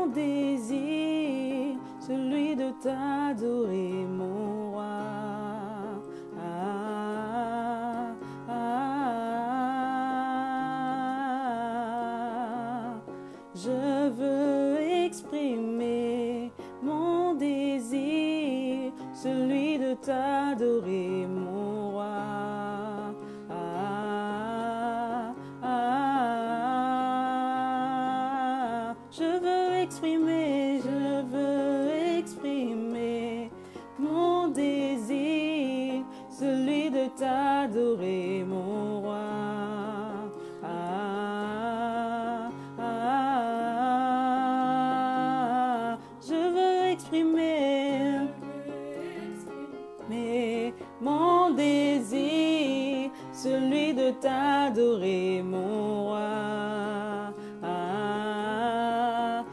mon désir, celui de t'adorer, mon roi. Ah, ah, je veux exprimer mon désir, celui de t'adorer, mon roi. Ah, ah, je veux exprimer mon désir, celui de t'adorer, mon roi. Ah, ah, je veux exprimer mon désir, celui de t'adorer, mon roi. Ah,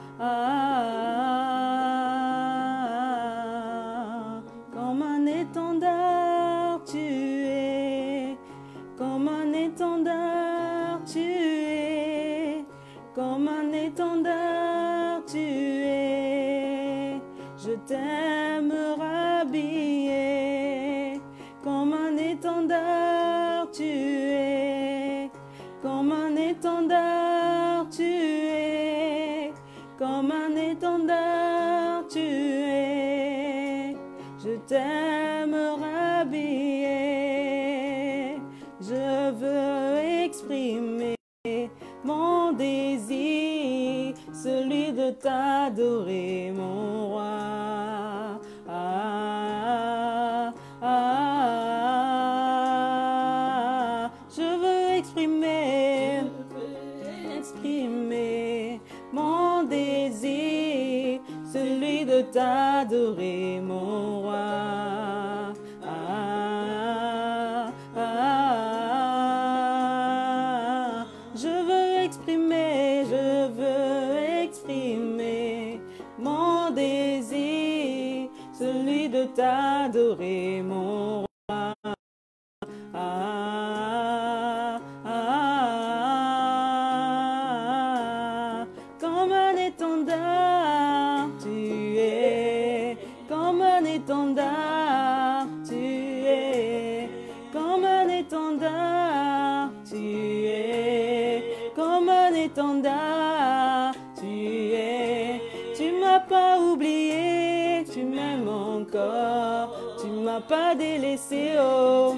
ah, comme un étendard tu es, comme un étendard tu es, comme un étendard tu es. Je t'aime, Rabbi, comme un étendard tu es, comme un étendard tu es, comme un étendard tu es. Je t'aime, Rabbi, je veux exprimer mon désir, celui de t'adorer, mon roi. Ah, ah, je veux exprimer mon désir, celui de t'adorer, mon roi. Ah, ah, je veux exprimer mon désir, celui de t'adorer, mon roi. Ah, ah, comme un étendard tu es, comme un étendard tu es, comme un étendard tu es, comme un étendard tu es. Tu m'as pas oublié, tu m'aimes encore, tu m'as pas délaissé, oh.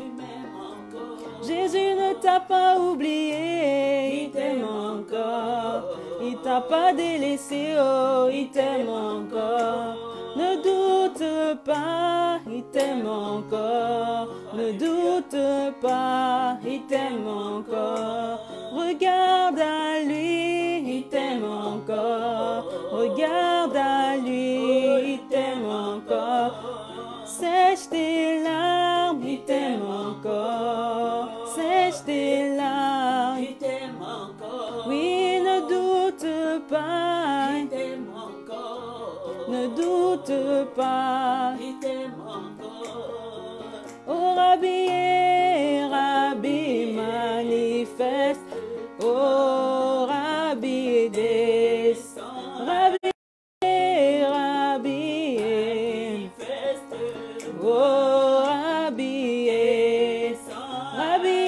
Jésus ne t'a pas oublié, il t'aime encore, il t'a pas délaissé, oh, il t'aime encore. Ne doute pas, il t'aime encore, ne doute pas, il t'aime encore. Regarde à lui, il t'aime encore, regarde à lui, il t'aime encore. Sèche tes larmes, il t'aime encore. Sèche tes larmes, Il t'aime encore. oui, ne doute pas, Il t'aime encore. ne doute pas. Il t'aime encore. Oh Rabbi, Rabbi manifeste. Oh Rabbi descend. Rabbi, Rabbi Manifeste. oh Rabbi Rabbi,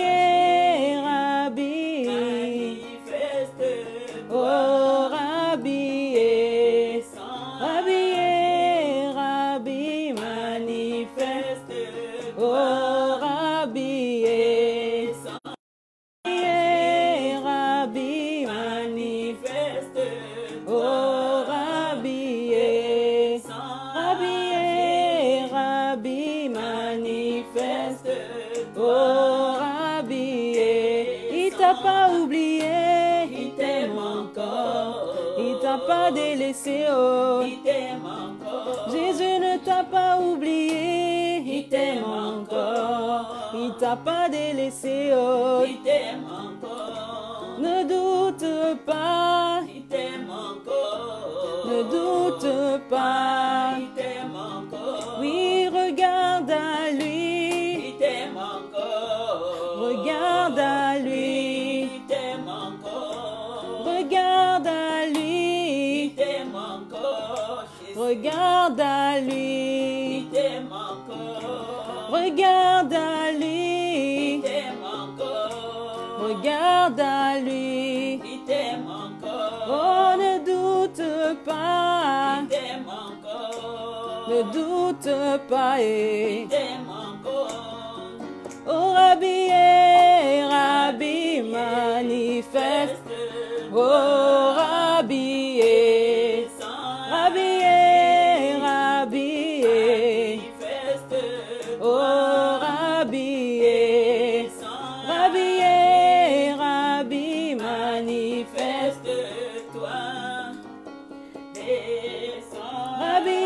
Rabbi, Manifeste. oh Rabbi, Rabbi, Rabbi, manifeste, oh Rabbi, Rabbi, manifeste, oh Rabbi, Rabbi, Rabbi, manifeste, oh Rabbi, il t'a pas oublié, Il t'aime encore. il t'a pas délaissé, oh. Il t'aime encore. Jésus ne t'a pas oublié, il t'aime encore, il t'a pas délaissé, oh. Il t'aime encore. Ne doute pas, Il t'aime encore. ne doute pas, Il t'aime encore. oui, regarde à lui, Il t'aime encore. regarde à lui, Il t'aime encore. regarde à lui, Il t'aime encore. Regarde à lui. Il t'aime encore. Regarde à lui. Il t'aime encore. Regarde à lui. Il t'aime encore. Oh, ne doute pas. Il t'aime encore. Ne doute pas. Il t'aime encore. Oh, Rabbi, Rabbi, manifeste. Oh, Rabbi, Rabbi, Rabbi. Oh, Rabbi, Rabbi, Rabbi, manifeste-toi. Rabbi,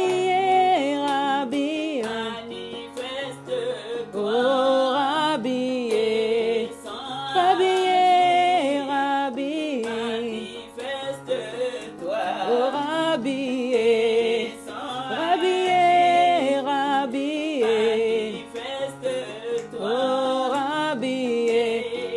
Rabbi, Manifeste-toi. oh, Rabbi, Rabbi, Rabbi, Manifeste-toi. oh, Rabbi, Rabbi, Rabbi, Manifeste-toi. oh, Rabbi,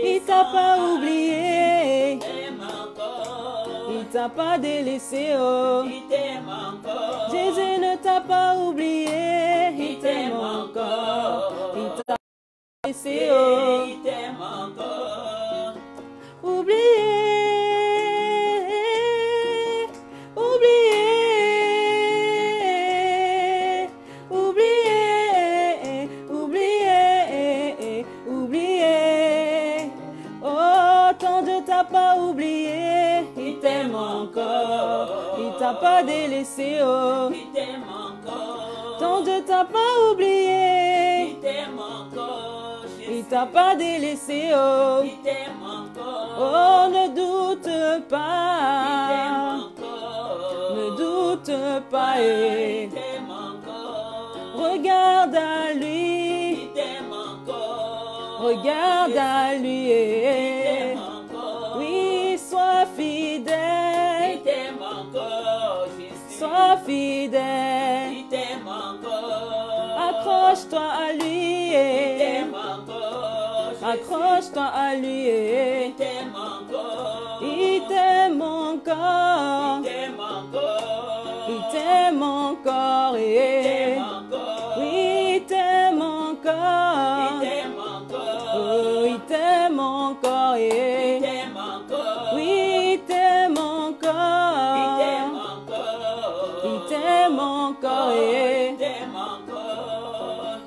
il t'a pas oublié, T'aime encore. il t'a pas délaissé, oh. Il t'aime encore. Jésus ne t'a pas oublié, il t'aime t'aime encore, encore. il t'a laissé, oh. Il t'aime encore. Oubliez, oubliez, oubliez, oubliez, oubliez. Oh, ton Dieu t'a pas oublié, il t'aime encore, il t'a pas délaissé, oh. Il t'aime encore. Ton Dieu t'a pas oublié, Il t'aime encore. il t'a pas délaissé, oh. Il t'aime encore. Oh, ne doute Il t'aime pas, encore. ne doute pas, Il t'aime encore. regarde à lui, Il t'aime encore. regarde à lui, Il t'aime encore. oui, sois fidèle, Il t'aime encore, Jésus. sois fidèle, Il t'aime encore. accroche-toi à lui, Il t'aime encore, Jésus. accroche-toi à lui, Il t'aime encore. il t'aime encore, Il t'aime encore. il t'aime encore, Il t'aime encore. oui, il t'aime encore, Il t'aime encore. oh, il t'aime encore, Il t'aime encore. oui, il t'aime Il encore, t'aime encore. il t'aime encore, Il t'aime encore.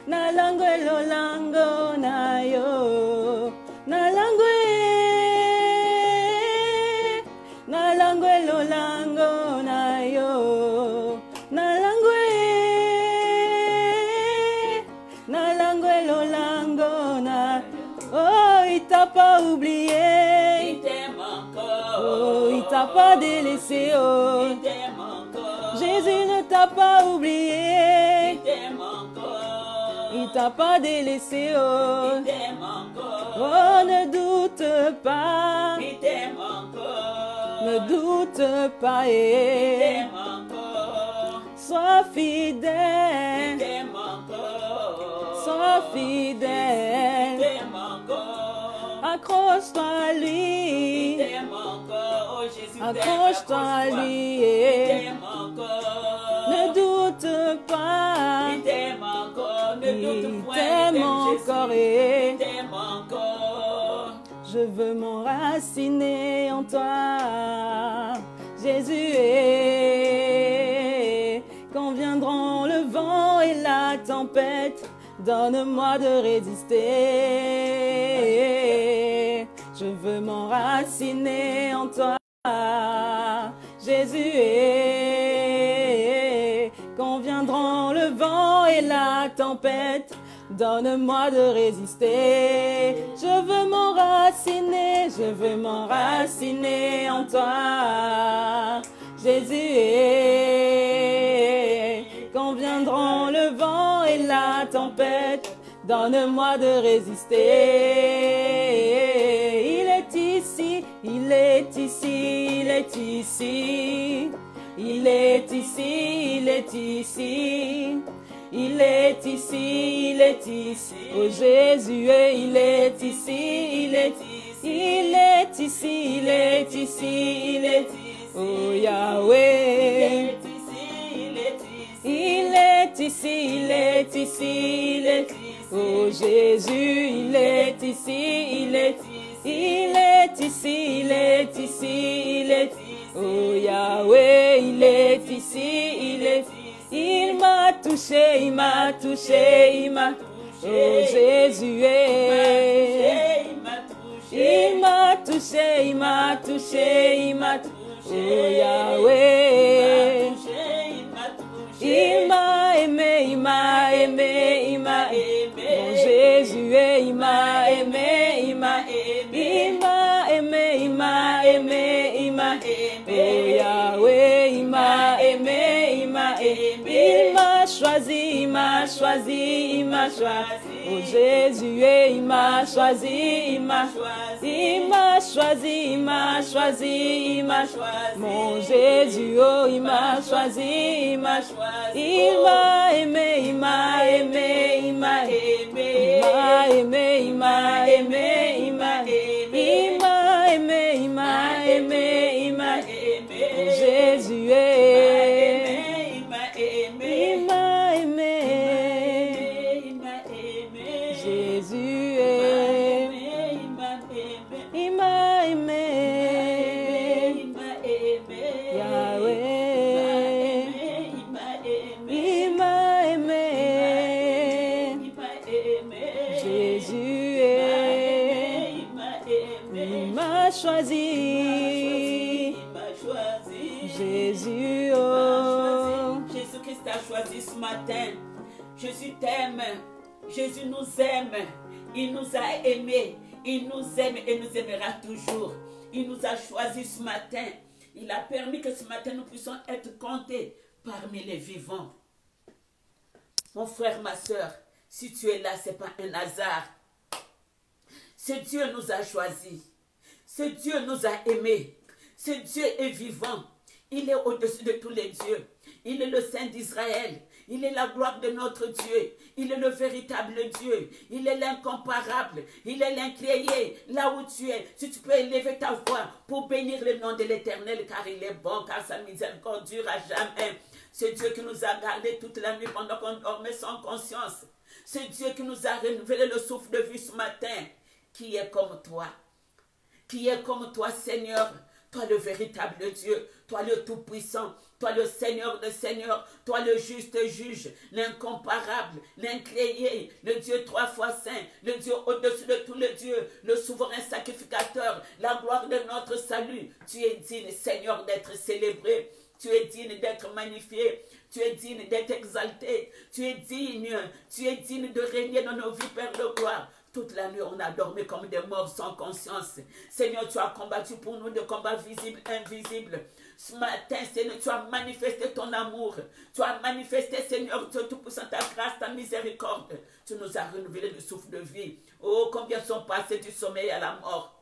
Nalangwe lolango na yo, nalangwe lolango na yo, nalangwe lolango na. Oh, il t'a pas oublié, Il t'aime encore. oh, il t'a pas délaissé, oh. Il t'aime encore. Jésus ne t'a pas oublié, Il t'aime encore. il t'a pas délaissé, oh. Il t'aime encore. Oh, ne doute pas, Il t'aime encore. ne doute pas, Il t'aime encore. sois Il fidèle, t'aime encore. sois Il fidèle, t'aime encore. accroche-toi à Il lui, t'aime encore. Oh Jésus, accroche-toi à Il lui, t'aime encore. ne doute pas, Il t'aime encore. Ne il doute point. t'aime encore, Il t'aime encore. je veux m'enraciner en toi, Jésus, et quand viendront le vent et la tempête, donne-moi de résister. Je veux m'enraciner en toi, Jésus, et quand viendront le vent et la tempête, donne-moi de résister. Je veux m'enraciner en toi, Jésus, et quand viendront le vent et la tempête, donne-moi de résister. Il est ici, il est ici, il est ici. Il est ici, il est ici. Il est ici, il est ici. Oh Jésus, il est ici, il est ici. Il est ici, il est est ici, il est ici. Oh Yahweh. Il est ici, il est ici, il est ici. Oh Jésus, il est ici, il est ici. Il est ici, il est ici, il est ici. Oh Yahweh, il est ici, il est ici. Il m'a touché, il m'a touché, il m'a touché. Oh Jésus, il m'a touché, il m'a touché, il m'a touché. Oh Yahweh. Il m'a aimé, il m'a aimé, il m'a aimé. Mon Jésus, il m'a aimé, il m'a aimé. Il m'a aimé, il m'a aimé, il m'a aimé. Oh Yahweh, il m'a aimé, il m'a aimé. Il m'a choisi, il m'a choisi, il m'a choisi. Oh Jésus, il m'a choisi, il m'a choisi. Il m'a choisi, il m'a choisi, il m'a choisi. Mon Jésus, oh, il m'a choisi, il m'a choisi. Il m'a aimé, il m'a aimé, il m'a aimé. Il m'a aimé, il m'a aimé, il m'a aimé. Il m'a aimé, il m'a aimé, il m'a aimé. Oh Jésus, il m'a aimé, il m'a aimé. Jésus, il m'a aimé. Yahweh, il m'a aimé. Jésus, il m'a choisi. Jésus, oh. Jésus-Christ t'a choisi ce matin. Jésus t'aime. Jésus nous aime. Il nous a aimés. Il nous aime et nous aimera toujours. Il nous a choisis ce matin. Il a permis que ce matin nous puissions être comptés parmi les vivants. Mon frère, ma soeur, si tu es là, ce n'est pas un hasard. Ce Dieu nous a choisis. Ce Dieu nous a aimés. Ce Dieu est vivant. Il est au-dessus de tous les dieux. Il est le Saint d'Israël. Il est la gloire de notre Dieu. Il est le véritable Dieu. Il est l'incomparable. Il est l'incréé. Là où tu es, si tu peux élever ta voix pour bénir le nom de l'Éternel, car il est bon, car sa miséricorde dure à jamais. C'est Dieu qui nous a gardés toute la nuit pendant qu'on dormait sans conscience. C'est Dieu qui nous a renouvelé le souffle de vie ce matin. Qui est comme toi? Qui est comme toi, Seigneur? Toi le véritable Dieu, toi le Tout-Puissant, toi le Seigneur de Seigneurs, toi le juste juge, l'incomparable, l'incréé, le Dieu trois fois saint, le Dieu au-dessus de tous les dieux, le souverain sacrificateur, la gloire de notre salut. Tu es digne, Seigneur, d'être célébré. Tu es digne d'être magnifié. Tu es digne d'être exalté. Tu es digne de régner dans nos vies, Père de gloire. Toute la nuit, on a dormi comme des morts sans conscience. Seigneur, tu as combattu pour nous des combats visibles, invisibles. Ce matin, Seigneur, tu as manifesté ton amour. Tu as manifesté, Seigneur, Tout-Puissant, ta grâce, ta miséricorde. Tu nous as renouvelé le souffle de vie. Oh, combien sont passés du sommeil à la mort.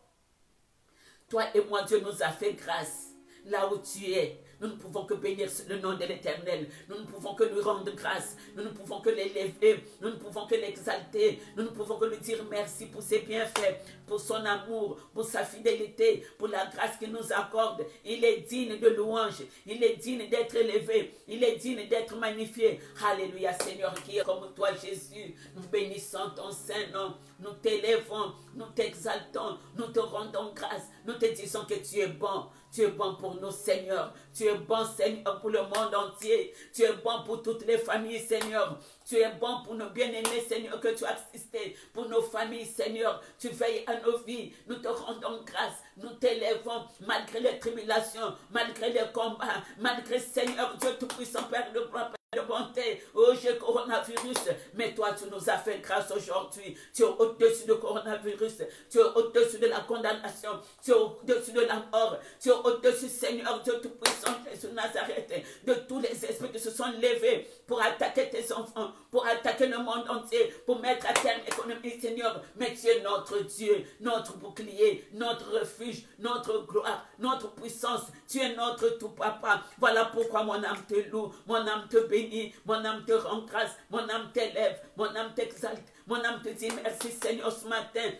Toi et moi, Dieu nous a fait grâce. Là où tu es, nous ne pouvons que bénir le nom de l'Éternel. Nous ne pouvons que lui rendre grâce. Nous ne pouvons que l'élever. Nous ne pouvons que l'exalter. Nous ne pouvons que lui dire merci pour ses bienfaits, pour son amour, pour sa fidélité, pour la grâce qu'il nous accorde. Il est digne de louange. Il est digne d'être élevé. Il est digne d'être magnifié. Alléluia, Seigneur, qui est comme toi, Jésus. Nous bénissons ton saint nom. Nous t'élèvons. Nous t'exaltons. Nous te rendons grâce. Nous te disons que tu es bon. Tu es bon pour nous, Seigneur. Tu es bon, Seigneur, pour le monde entier. Tu es bon pour toutes les familles, Seigneur. Tu es bon pour nos bien-aimés, Seigneur, que tu as assisté. Pour nos familles, Seigneur. Tu veilles à nos vies. Nous te rendons grâce. Nous t'élèvons malgré les tribulations, malgré les combats, malgré, Seigneur, Dieu Tout-Puissant, Père de gloire, de bonté, oh Dieu coronavirus, mais toi tu nous as fait grâce aujourd'hui. Tu es au-dessus du coronavirus, tu es au-dessus de la condamnation, tu es au-dessus de la mort, tu es au-dessus, Seigneur Dieu Tout-Puissant, Jésus de Nazareth, de tous les esprits qui se sont levés pour attaquer tes enfants, pour attaquer le monde entier, pour mettre à terme l'économie, Seigneur. Mais tu es notre Dieu, notre bouclier, notre refuge, notre gloire, notre puissance. Tu es notre tout papa. Voilà pourquoi mon âme te loue, mon âme te bénit, mon âme te rend grâce, mon âme t'élève, mon âme t'exalte, mon âme te dit merci, Seigneur, ce matin.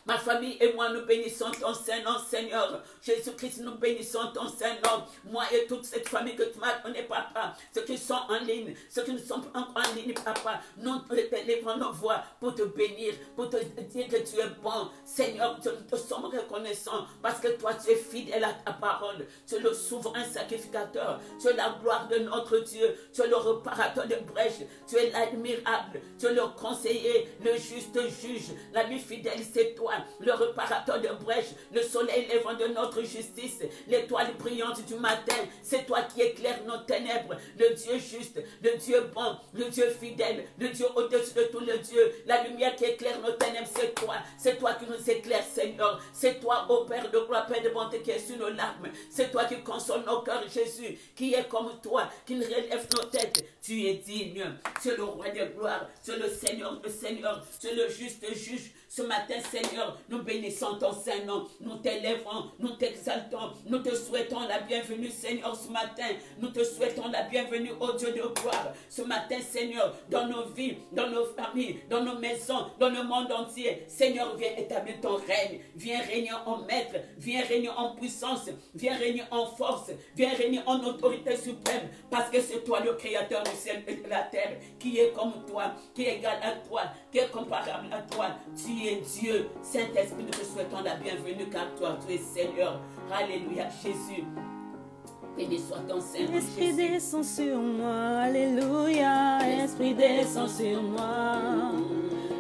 Ma famille et moi, nous bénissons ton Saint-Nom, Seigneur. Jésus-Christ, nous bénissons ton Saint-Nom. Moi et toute cette famille que tu m'as donnée, Papa. Ceux qui sont en ligne, ceux qui ne sont pas en ligne, Papa. Nous élevons nos voix pour te bénir, pour te dire que tu es bon. Seigneur, nous te sommes reconnaissants parce que toi, tu es fidèle à ta parole. Tu es le souverain sacrificateur. Tu es la gloire de notre Dieu. Tu es le réparateur de brèches. Tu es l'admirable. Tu es le conseiller, le juste juge. L'ami fidèle, c'est toi. Le réparateur de brèches, le soleil levant de notre justice, l'étoile brillante du matin, c'est toi qui éclaires nos ténèbres, le Dieu juste, le Dieu bon, le Dieu fidèle, le Dieu au-dessus de tous les dieux, la lumière qui éclaire nos ténèbres, c'est toi qui nous éclaires, Seigneur, c'est toi, ô Père de gloire, Père de bonté, qui est sur nos larmes, c'est toi qui console nos cœurs, Jésus, qui est comme toi, qui nous relève nos têtes, tu es digne, tu es le roi de gloire, tu es le Seigneur de Seigneur, tu es le juste juge. Ce matin, Seigneur, nous bénissons ton Saint-Nom, nous t'élèvons, nous t'exaltons, nous te souhaitons la bienvenue, Seigneur, ce matin. Nous te souhaitons la bienvenue, ô Dieu de gloire. Ce matin, Seigneur, dans nos vies, dans nos familles, dans nos maisons, dans le monde entier, Seigneur, viens établir ton règne. Viens régner en maître, viens régner en puissance, viens régner en force, viens régner en autorité suprême, parce que c'est toi le créateur du ciel et de la terre, qui est comme toi, qui est égal à toi, qui est comparable à toi. Tu es Dieu. Saint-Esprit, nous te souhaitons la bienvenue car toi, tu es Seigneur. Alléluia, Jésus. Béni soit ton Saint-Nom, Esprit descend sur moi, alléluia. Esprit descend sur moi.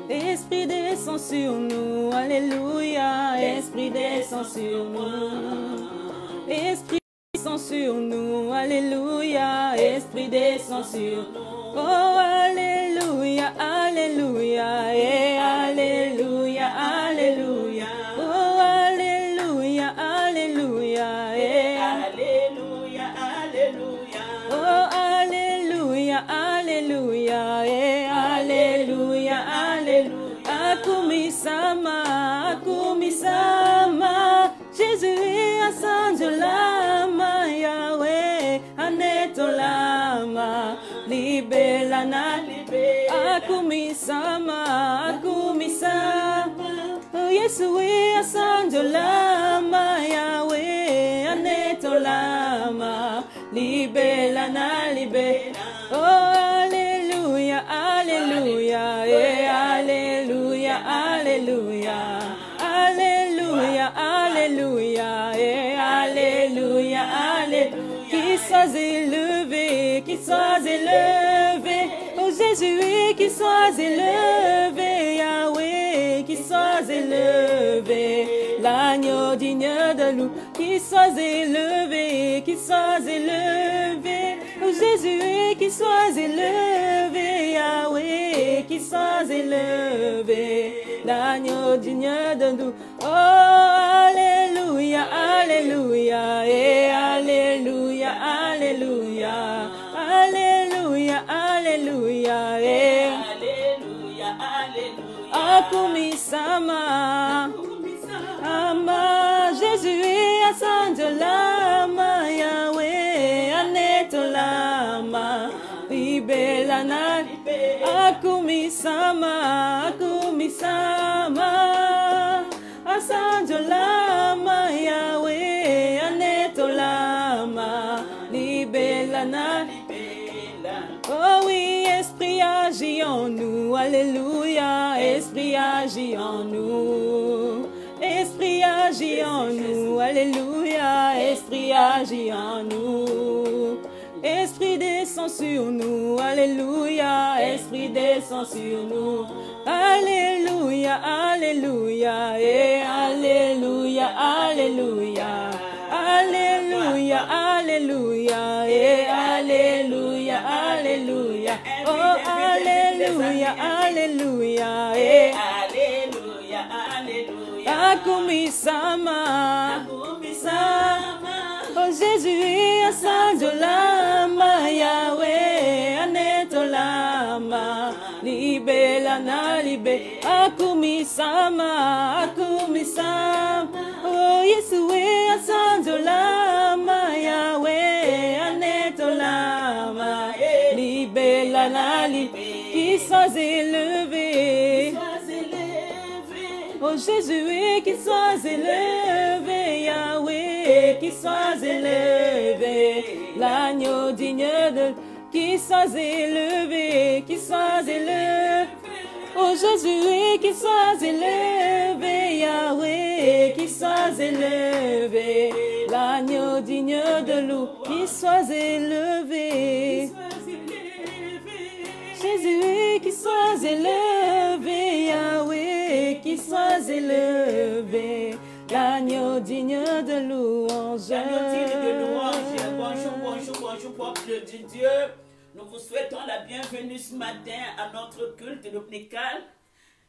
Esprit descend sur nous, alléluia. Esprit descend sur nous. Esprit descend sur nous, alléluia. Esprit descend sur nous. Oh, alléluia, alléluia, et alléluia, alléluia. Oh, alléluia, alléluia, et alléluia, alléluia. oh, alléluia, alléluia, et alléluia, alléluia. Akumisama, akumisama. Jésus asanjolama, Yahweh anetolama. Libelana, akumisama, akumisama. Yesu asanjolama, Yahweh anetolama. Libelana, libelana. Oh, alléluia, alléluia, et alléluia, alléluia. Alléluia, alléluia, et alléluia, alléluia. Qu'il soit élevé, qu'il soit élevé. Oh Jésus, qu'il soit élevé. Yahweh, qu'il soit élevé. L'agneau digne de loup, qu'il soit élevé, qu'il soit élevé. Oh Jésus, qu'il soit élevé. Yahweh, qu'il soit élevé. L'agneau digne de loup. Oh, alléluia, alléluia, et alléluia, alléluia. Alléluia, alléluia, et alléluia, alléluia. Akumisama, ama Jésus asanjolama, Yahweh anetolama. Libelana, akumisama, akumisama. Asanjolama, Yahweh anetolama. Libelana, oh oui, Esprit agit en nous, alléluia. Esprit agit en nous. Esprit agit en nous, alléluia. Esprit agit en nous. Esprit descend sur nous, alléluia. Esprit descend sur nous, alléluia, alléluia, et alléluia, alléluia. Alléluia, alléluia, et alléluia, alléluia. Oh, alléluia, alléluia, et alléluia, alléluia. Akumisama, akumisama. Oh Jésus, asanjolama, Yahweh anetolama. Libelana, libe. Akumisama, akumisama. Oh Yeshua asanjolama, Yahweh anetolama. Libelana, libe. Qu'il soit élevé. Oh Jésus, qu'il soit élevé, Yahweh, qu'il soit élevé, l'agneau digne de... Qu'il soit élevé, qu'il soit élevé. Oh Jésus, qu'il soit élevé, Yahweh, qu'il soit élevé, l'agneau digne de loup, qu'il soit élevé. Jésus, qu'il soit élevé, Yahweh, qu'il soit élevé, l'agneau digne de louange. L'agneau digne de louange. Bonjour, bonjour, bonjour, peuple de Dieu. Nous vous souhaitons la bienvenue ce matin à notre culte dominical.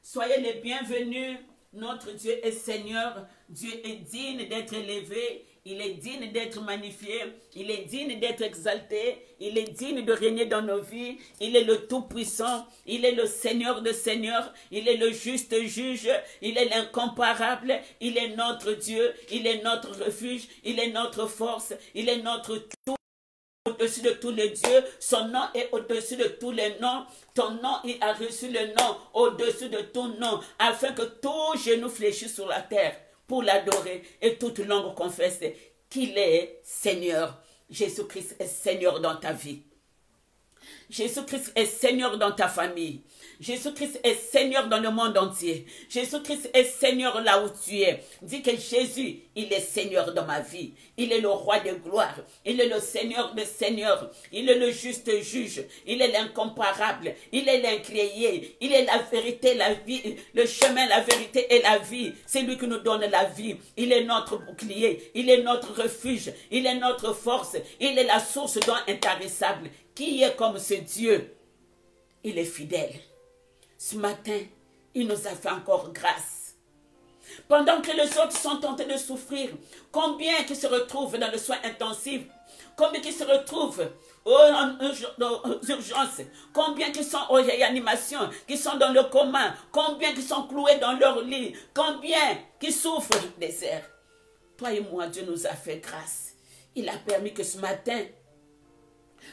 Soyez les bienvenus. Notre Dieu est Seigneur. Dieu est digne d'être élevé. Il est digne d'être magnifié. Il est digne d'être exalté. Il est digne de régner dans nos vies. Il est le Tout-Puissant. Il est le Seigneur de Seigneurs. Il est le juste juge. Il est l'incomparable. Il est notre Dieu. Il est notre refuge. Il est notre force. Il est notre tout. Au-dessus de tous les dieux, son nom est au-dessus de tous les noms. Ton nom, il a reçu le nom au-dessus de tout nom, afin que tout genou fléchisse sur la terre pour l'adorer et toute langue confesse qu'il est Seigneur. Jésus-Christ est Seigneur dans ta vie. Jésus-Christ est Seigneur dans ta famille. Jésus-Christ est Seigneur dans le monde entier. Jésus-Christ est Seigneur là où tu es. Dis que Jésus, il est Seigneur dans ma vie. Il est le roi de gloire. Il est le Seigneur des seigneurs. Il est le juste juge. Il est l'incomparable. Il est l'incréé. Il est la vérité, la vie, le chemin, la vérité et la vie. C'est lui qui nous donne la vie. Il est notre bouclier. Il est notre refuge. Il est notre force. Il est la source d'eau intarissable. Qui est comme ce Dieu? Il est fidèle. Ce matin, il nous a fait encore grâce. Pendant que les autres sont en train de souffrir, combien qui se retrouvent dans le soin intensif, combien qui se retrouvent en urgence, combien qui sont en réanimation, qui sont dans le coma, combien qui sont cloués dans leur lit, combien qui souffrent du désert. Toi et moi, Dieu nous a fait grâce. Il a permis que ce matin,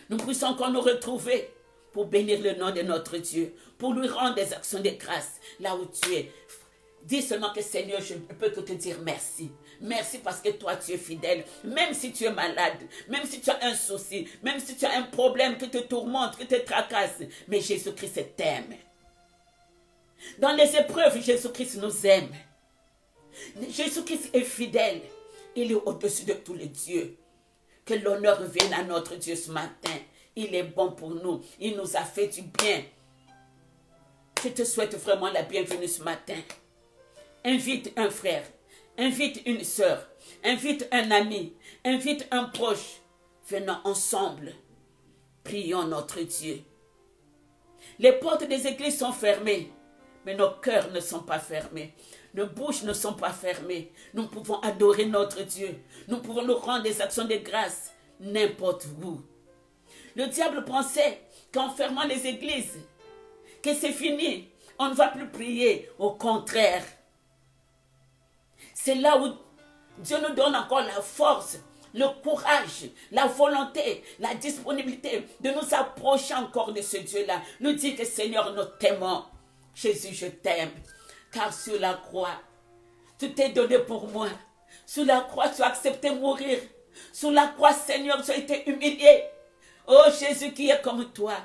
nous puissions encore nous retrouver pour bénir le nom de notre Dieu, pour lui rendre des actions de grâce là où tu es. Dis seulement que Seigneur, je ne peux que te dire merci. Merci parce que toi tu es fidèle. Même si tu es malade, même si tu as un souci, même si tu as un problème qui te tourmente, qui te tracasse, mais Jésus-Christ t'aime. Dans les épreuves, Jésus-Christ nous aime. Jésus-Christ est fidèle. Il est au-dessus de tous les dieux. Que l'honneur revienne à notre Dieu ce matin. Il est bon pour nous. Il nous a fait du bien. Je te souhaite vraiment la bienvenue ce matin. Invite un frère. Invite une sœur. Invite un ami. Invite un proche. Venons ensemble. Prions notre Dieu. Les portes des églises sont fermées. Mais nos cœurs ne sont pas fermés. Nos bouches ne sont pas fermées. Nous pouvons adorer notre Dieu. Nous pouvons nous rendre des actions de grâce n'importe où. Le diable pensait qu'en fermant les églises, que c'est fini, on ne va plus prier. Au contraire, c'est là où Dieu nous donne encore la force, le courage, la volonté, la disponibilité de nous approcher encore de ce Dieu-là. Nous dit que Seigneur, nous t'aimons. Jésus, je t'aime. Car sur la croix, tu t'es donné pour moi. Sur la croix, tu as accepté mourir. Sur la croix, Seigneur, tu as été humilié. Oh Jésus qui est comme toi.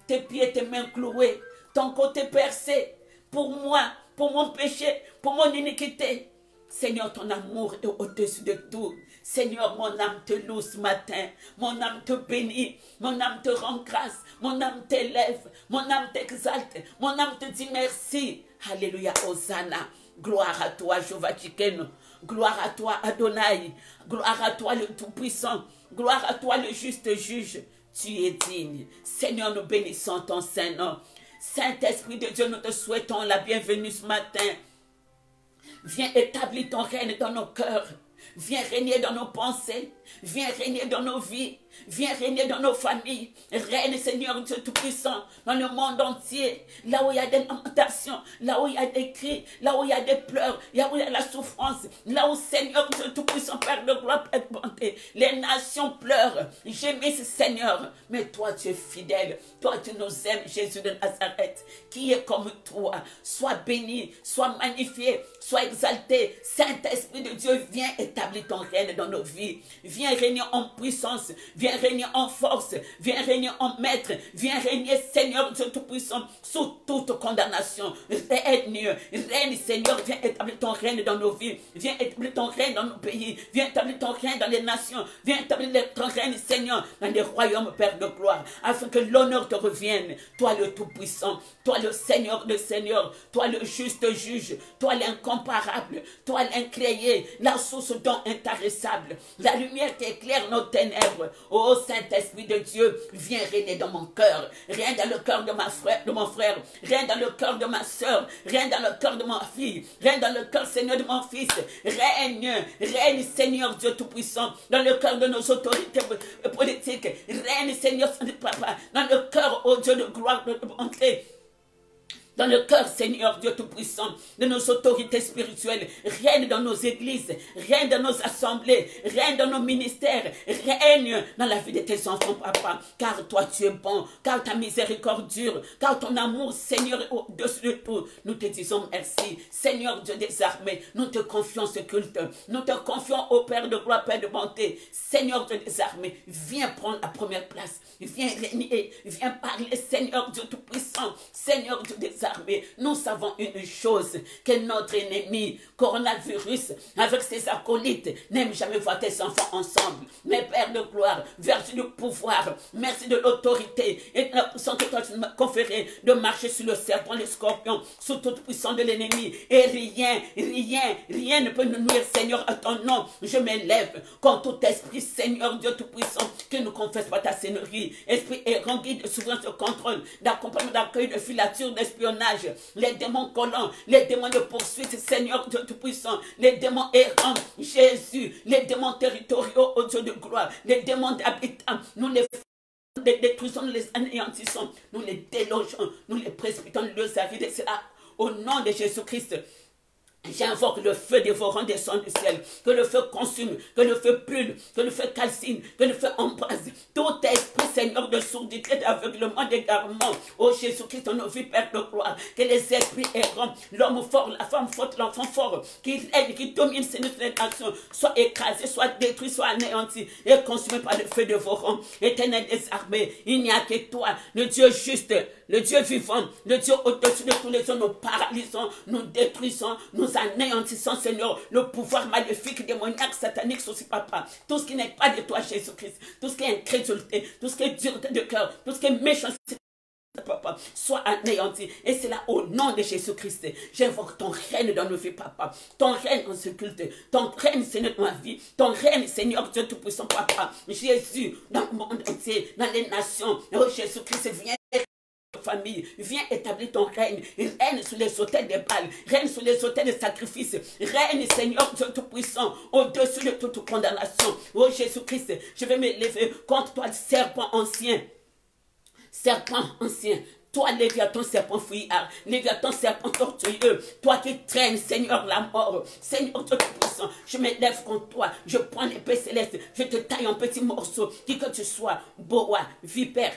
Tes pieds, tes mains clouées. Ton côté percé. Pour moi, pour mon péché, pour mon iniquité. Seigneur, ton amour est au-dessus de tout. Seigneur, mon âme te loue ce matin. Mon âme te bénit. Mon âme te rend grâce. Mon âme t'élève. Mon âme t'exalte. Mon âme te dit merci. Alléluia, Hosanna. Gloire à toi, Jéhovah Tsidkenu. Gloire à toi, Adonai. Gloire à toi, le Tout-Puissant. Gloire à toi, le juste juge. Tu es digne. Seigneur, nous bénissons ton Saint-Nom. Saint-Esprit de Dieu, nous te souhaitons la bienvenue ce matin. Viens établir ton règne dans nos cœurs. Viens régner dans nos pensées. Viens régner dans nos vies. Viens régner dans nos familles. Règne, Seigneur Dieu Tout-Puissant, dans le monde entier. Là où il y a des lamentations, là où il y a des cris, là où il y a des pleurs, là où il y a la souffrance, là où, Seigneur Dieu Tout-Puissant, Père de gloire et de bonté, les nations pleurent, gémissent, Seigneur. Mais toi, tu es fidèle. Toi, tu nous aimes, Jésus de Nazareth. Qui est comme toi? Sois béni, sois magnifié, sois exalté. Saint-Esprit de Dieu, viens établir ton règne dans nos vies. Viens régner en puissance, viens régner en force, viens régner en maître, viens régner, Seigneur Dieu Tout-Puissant, sous toute condamnation. Règne, Seigneur, viens établir ton règne dans nos vies, viens établir ton règne dans nos pays, viens établir ton règne dans les nations, viens établir ton règne, Seigneur, dans les royaumes, Père de gloire, afin que l'honneur te revienne. Toi le Tout-Puissant, toi le Seigneur de Seigneur, toi le juste juge, toi l'incomparable, toi l'incréé, la source dont intarissable, la lumière qui éclaire nos ténèbres. Ô Saint-Esprit de Dieu, viens régner dans mon cœur, règne dans le cœur de mon frère, règne dans le cœur de ma soeur, règne dans le cœur de ma fille, règne dans le cœur, Seigneur, de mon fils, règne, Seigneur Dieu Tout-Puissant, dans le cœur de nos autorités politiques, règne, Seigneur, Papa, dans le cœur, ô Dieu de gloire, de bonté, dans le cœur, Seigneur Dieu Tout-Puissant, de nos autorités spirituelles, règne dans nos églises, règne dans nos assemblées, règne dans nos ministères, règne dans la vie de tes enfants, Papa, car toi tu es bon, car ta miséricorde dure, car ton amour, Seigneur, est au-dessus de tout. Nous te disons merci, Seigneur Dieu des armées, nous te confions ce culte, nous te confions au Père de gloire, Père de bonté, Seigneur Dieu des armées, viens prendre la première place, viens régner, viens parler, Seigneur Dieu Tout-Puissant, Seigneur Dieu des armées. Nous savons une chose, que notre ennemi, coronavirus, avec ses acolytes, n'aime jamais voir tes enfants ensemble. Mais Père de gloire, vertu du pouvoir, merci de l'autorité et de la puissance que toi tu m'as conférée de marcher sur le serpent, le scorpion, sous toute puissance de l'ennemi. Et rien ne peut nous nuire, Seigneur, à ton nom. Je m'élève contre tout esprit, Seigneur Dieu Tout-Puissant, qui ne confesse pas ta seigneurie. Esprit errant, guide de souverain de contrôle, d'accompagnement, d'accueil, de filature, d'espionnage, les démons collants, les démons de poursuite, Seigneur Dieu Tout-Puissant, les démons errants, Jésus, les démons territoriaux, au Dieu de gloire, les démons d'habitants, nous les détruisons, nous les anéantissons, nous les délogeons, nous les précipitons, nous les arrêtons, c'est là, au nom de Jésus-Christ. J'invoque le feu dévorant des sons du ciel, que le feu consume, que le feu brûle, que le feu calcine, que le feu embrase tout esprit, Seigneur, de sourdité, d'aveuglement, d'égarement. Oh Jésus-Christ, ton vie, Père de gloire, que les esprits errants, l'homme fort, la femme forte, l'enfant fort, qui règne, qui domine ces nations, soient écrasés, soient détruits, soient anéantis et consumés par le feu dévorant. Éternel des armées, il n'y a que toi, le Dieu juste, le Dieu vivant, le Dieu au-dessus de tous les hommes. Nous paralysons, nous détruisons, nous anéantissons, Seigneur, le pouvoir maléfique, démoniaque, satanique, sur ce papa. Tout ce qui n'est pas de toi, Jésus-Christ, tout ce qui est incrédulité, tout ce qui est dureté de cœur, tout ce qui est méchanceté, Papa, soit anéanti. Et c'est là au nom de Jésus-Christ. J'invoque ton règne dans nos vies, Papa. Ton règne dans ce culte. Ton règne, Seigneur, dans ma vie. Ton règne, Seigneur Dieu Tout-Puissant, Papa. Jésus, dans le monde entier, dans les nations. Oh Jésus-Christ, viens. Famille, viens établir ton règne, règne sur les autels des Baals, règne sur les autels des sacrifices, règne, Seigneur Dieu Tout-Puissant, au-dessus de toute condamnation. Oh Jésus-Christ, je vais me lever contre toi, serpent ancien, toi, Léviathan, serpent fouillard, Léviathan, serpent tortueux, toi qui traînes, Seigneur, la mort, Seigneur Dieu Tout-Puissant, je me lève contre toi, je prends l'épée céleste, je te taille en petits morceaux, qui que tu sois, boa, vipère,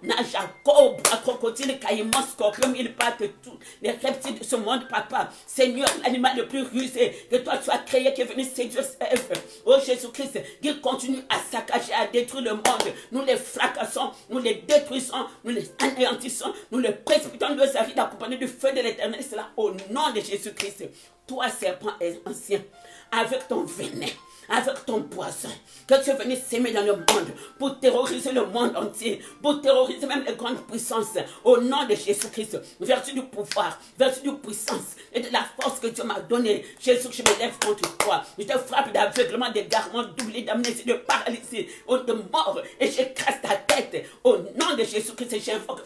Naja, cobra, crocodile, caïman, scorpion, mille pattes, tous les reptiles de ce monde, Papa. Seigneur, l'animal le plus rusé que toi tu as créé, qui est venu séduire Ève. Oh Jésus-Christ, qui continue à saccager, à détruire le monde. Nous les fracassons, nous les détruisons, nous les anéantissons, nous les précipitons, nous les arrivons accompagnés du feu de l'Éternel. C'est là au nom de Jésus-Christ. Toi, serpent ancien, avec ton venin, avec ton poison, que tu es venu s'aimer dans le monde, pour terroriser le monde entier, pour terroriser même les grandes puissances, au nom de Jésus-Christ, vertu du pouvoir, vertu de puissance, et de la force que Dieu m'a donnée. Jésus, je me lève contre toi, je te frappe d'aveuglement, d'égarement, d'oubli, d'amnésie, de paralysie, de mort, et j'écrase ta tête, au nom de Jésus-Christ, j'invoque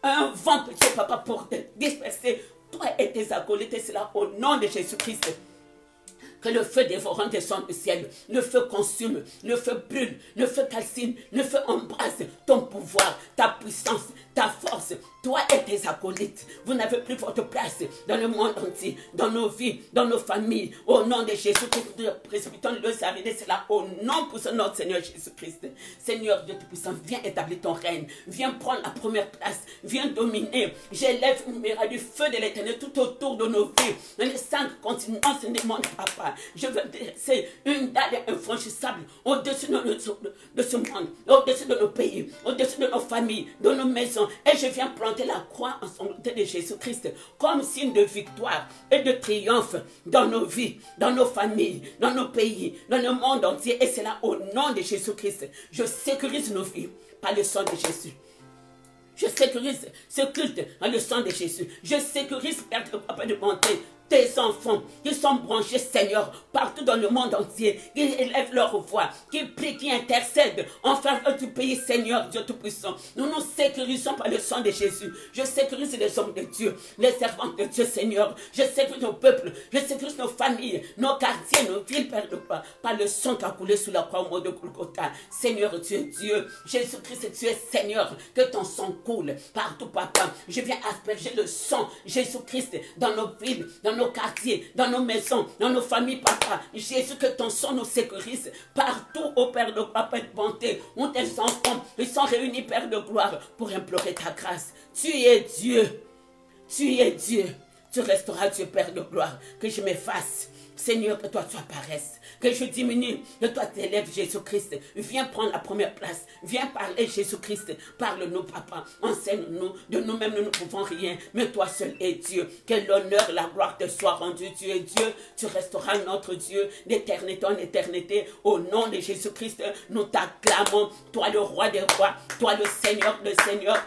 un vent petit, Papa, pour te disperser, toi et tes acolytes, c'est là, au nom de Jésus-Christ. Que le feu dévorant descende du ciel. Le feu consume, le feu brûle, le feu calcine, le feu embrase ton pouvoir, ta puissance, ta force. Toi et tes acolytes, vous n'avez plus votre place dans le monde entier, dans nos vies, dans nos familles. Au nom de Jésus-Christ, nous précipitons le service, cela au nom de notre Seigneur Jésus-Christ. Seigneur Dieu Tout-Puissant, viens établir ton règne. Viens prendre la première place. Viens dominer. J'élève une lumière du feu de l'éternel tout autour de nos vies. Dans les 5 continents, ce monde, Papa. Je veux dresser une dalle infranchissable au-dessus de ce monde, au-dessus de nos pays, au-dessus de nos familles, de nos maisons. Et je viens planter la croix en sainteté de Jésus-Christ comme signe de victoire et de triomphe dans nos vies, dans nos familles, dans nos pays, dans le monde entier. Et c'est là au nom de Jésus-Christ. Je sécurise nos vies par le sang de Jésus. Je sécurise ce culte dans le sang de Jésus. Je sécurise, Père de bonté, tes enfants qui sont branchés, Seigneur, partout dans le monde entier, qui élèvent leur voix, qui prient, qui intercèdent en faveur du pays, Seigneur, Dieu Tout-Puissant. Nous nous sécurisons par le sang de Jésus. Je sécurise les hommes de Dieu, les servantes de Dieu, Seigneur. Je sécurise nos peuples, je sécurise nos familles, nos quartiers, nos villes, Père de Père, par le sang qui a coulé sous la croix au mot de Golgotha. Seigneur, tu es Dieu. Jésus-Christ, tu es Seigneur. Que ton sang coule partout, Papa. Je viens asperger le sang, Jésus-Christ, dans nos villes, dans nos quartiers, dans nos maisons, dans nos familles, Papa. Jésus, que ton sang nous sécurise partout, au Père de Papa de bonté, où tes enfants, ils sont réunis, Père de gloire, pour implorer ta grâce. Tu es Dieu. Tu es Dieu. Tu resteras Dieu, Père de gloire. Que je m'efface. Seigneur, que toi tu apparaisses, que je diminue, que toi t'élèves, Jésus-Christ. Viens prendre la première place, viens parler, Jésus-Christ. Parle-nous, Papa, enseigne-nous. De nous-mêmes, nous ne pouvons rien, mais toi seul es Dieu. Que l'honneur, la gloire te soit rendue. Tu es Dieu, tu resteras notre Dieu d'éternité en éternité. Au nom de Jésus-Christ, nous t'acclamons. Toi le roi des rois, toi le Seigneur des seigneurs.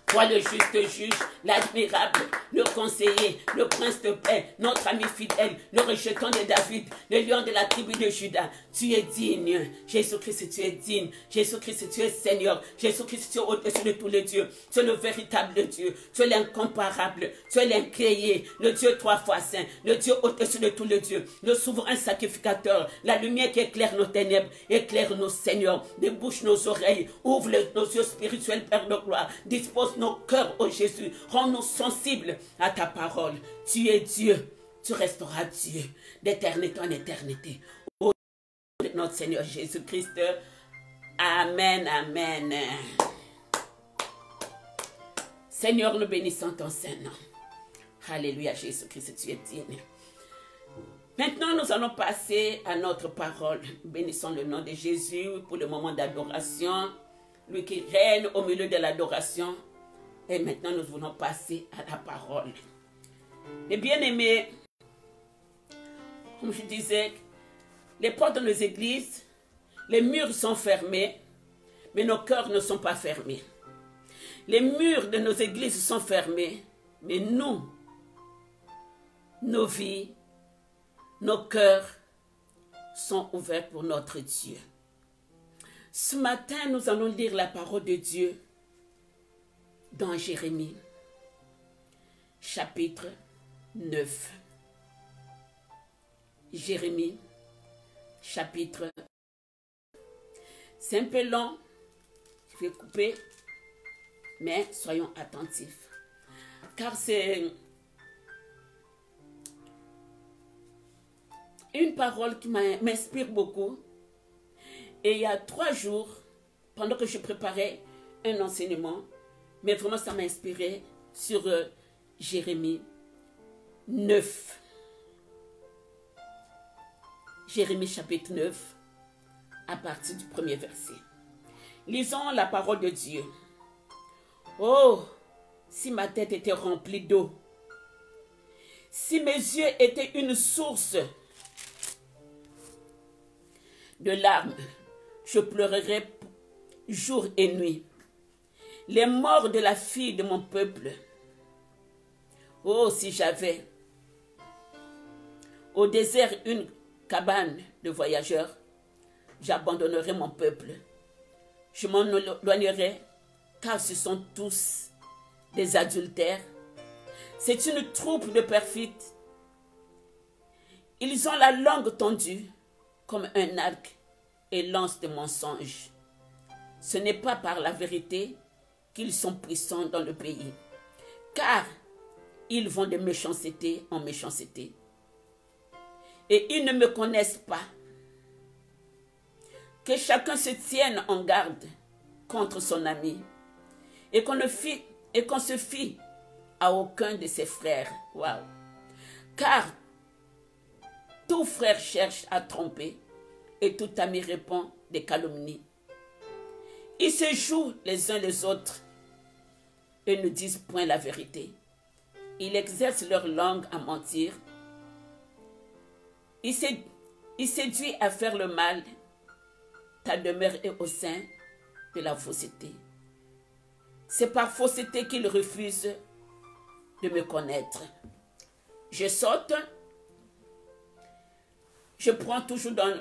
Toi le juste juge, l'admirable, le conseiller, le prince de paix, notre ami fidèle, le rejeton de David, le lion de la tribu de Juda. Tu es digne. Jésus-Christ, tu es digne. Jésus-Christ, tu es Seigneur. Jésus-Christ, tu es au-dessus de tous les dieux. Tu es le véritable Dieu. Tu es l'incomparable. Tu es l'incréé. Le Dieu 3 fois saint. Le Dieu au-dessus de tous les dieux. Le souverain sacrificateur. La lumière qui éclaire nos ténèbres. Éclaire nos Seigneurs. Débouche nos oreilles. Ouvre nos yeux spirituels, Père de gloire. Dispose nos cœurs, ô Jésus. Rends-nous sensibles à ta parole. Tu es Dieu. Tu resteras Dieu d'éternité en éternité. Au nom de notre Seigneur Jésus-Christ. Amen, amen. Seigneur, nous bénissons ton Saint-Nom. Alléluia, Jésus-Christ, tu es digne. Maintenant, nous allons passer à notre parole. Bénissons le nom de Jésus pour le moment d'adoration. Lui qui règne au milieu de l'adoration. Et maintenant, nous voulons passer à la parole. Et bien aimés, comme je disais, les portes de nos églises, les murs sont fermés, mais nos cœurs ne sont pas fermés. Les murs de nos églises sont fermés, mais nous, nos vies, nos cœurs sont ouverts pour notre Dieu. Ce matin, nous allons lire la parole de Dieu dans Jérémie, chapitre 9. Jérémie, chapitre. C'est un peu long, je vais couper, mais soyons attentifs. Car c'est une parole qui m'inspire beaucoup. Et il y a 3 jours, pendant que je préparais un enseignement, mais vraiment ça m'a inspiré sur Jérémie 9. Jérémie chapitre 9, à partir du 1er verset. Lisons la parole de Dieu. Oh, si ma tête était remplie d'eau, si mes yeux étaient une source de larmes, je pleurerais jour et nuit. Les morts de la fille de mon peuple. Oh, si j'avais au désert une cabane de voyageurs, j'abandonnerais mon peuple. Je m'en éloignerais, car ce sont tous des adultères. C'est une troupe de perfides. Ils ont la langue tendue comme un arc et lancent des mensonges. Ce n'est pas par la vérité qu'ils sont puissants dans le pays, car ils vont de méchanceté en méchanceté. Et ils ne me connaissent pas. Que chacun se tienne en garde contre son ami et qu'on se fie à aucun de ses frères. Wow. Car tout frère cherche à tromper et tout ami répand des calomnies. Ils se jouent les uns les autres et ne disent point la vérité. Ils exercent leur langue à mentir. Ils séduisent à faire le mal. Ta demeure est au sein de la fausseté. C'est par fausseté qu'ils refusent de me connaître. Je saute. Je prends toujours dans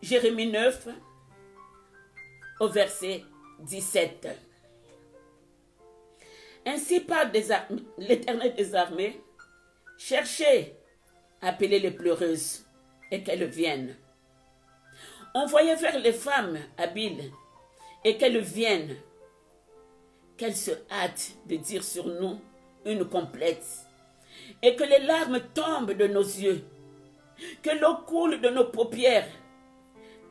Jérémie 9, au verset 17. Ainsi parle l'Éternel des armées, cherchez, appelez les pleureuses et qu'elles viennent. Envoyez vers les femmes habiles et qu'elles viennent, qu'elles se hâtent de dire sur nous une complète, et que les larmes tombent de nos yeux, que l'eau coule de nos paupières,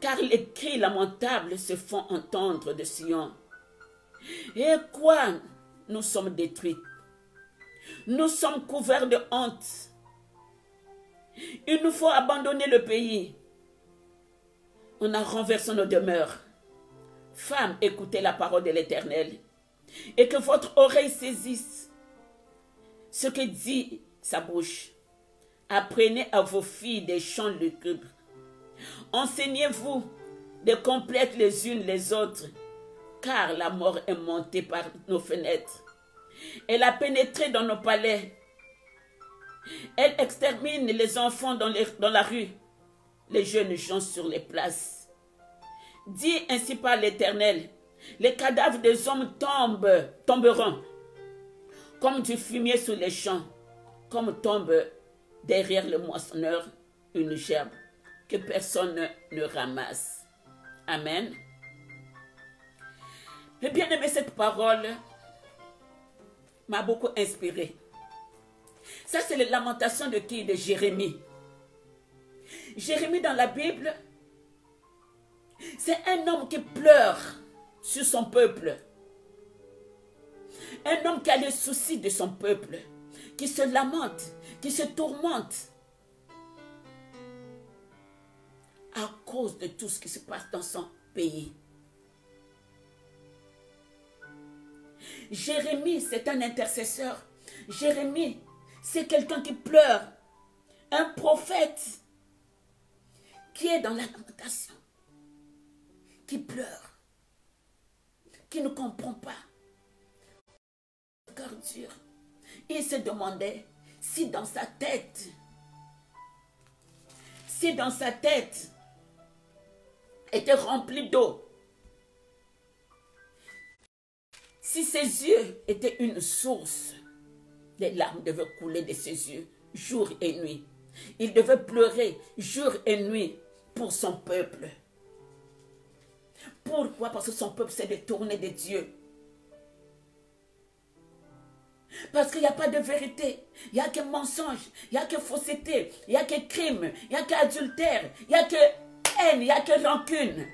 car les cris lamentables se font entendre de Sion. Et quoi, nous sommes détruits, nous sommes couverts de honte. Il nous faut abandonner le pays. On a renversé nos demeures. Femmes, écoutez la parole de l'Éternel, et que votre oreille saisisse ce que dit sa bouche. Apprenez à vos filles des chants lugubres. Enseignez-vous des complètes les unes les autres, car la mort est montée par nos fenêtres. Elle a pénétré dans nos palais. Elle extermine les enfants dans la rue, les jeunes gens sur les places. Dit ainsi par l'Éternel, les cadavres des hommes tomberont, comme du fumier sous les champs, comme tombe derrière le moissonneur une gerbe que personne ne ramasse. Amen. J'ai bien aimé cette parole, m'a beaucoup inspiré. Ça, c'est les lamentations de qui? De Jérémie. Jérémie dans la Bible, c'est un homme qui pleure sur son peuple. Un homme qui a les soucis de son peuple, qui se lamente, qui se tourmente à cause de tout ce qui se passe dans son pays. Jérémie, c'est un intercesseur. Jérémie, c'est quelqu'un qui pleure. Un prophète qui est dans la lamentation, qui pleure, qui ne comprend pas. Le cœur dur. Il se demandait si dans sa tête était remplie d'eau, si ses yeux étaient une source, les larmes devaient couler de ses yeux jour et nuit. Il devait pleurer jour et nuit pour son peuple. Pourquoi? Parce que son peuple s'est détourné de Dieu. Parce qu'il n'y a pas de vérité. Il n'y a que mensonge, il n'y a que fausseté, il n'y a que crime, il n'y a qu'adultère, il n'y a que haine, il n'y a que rancune.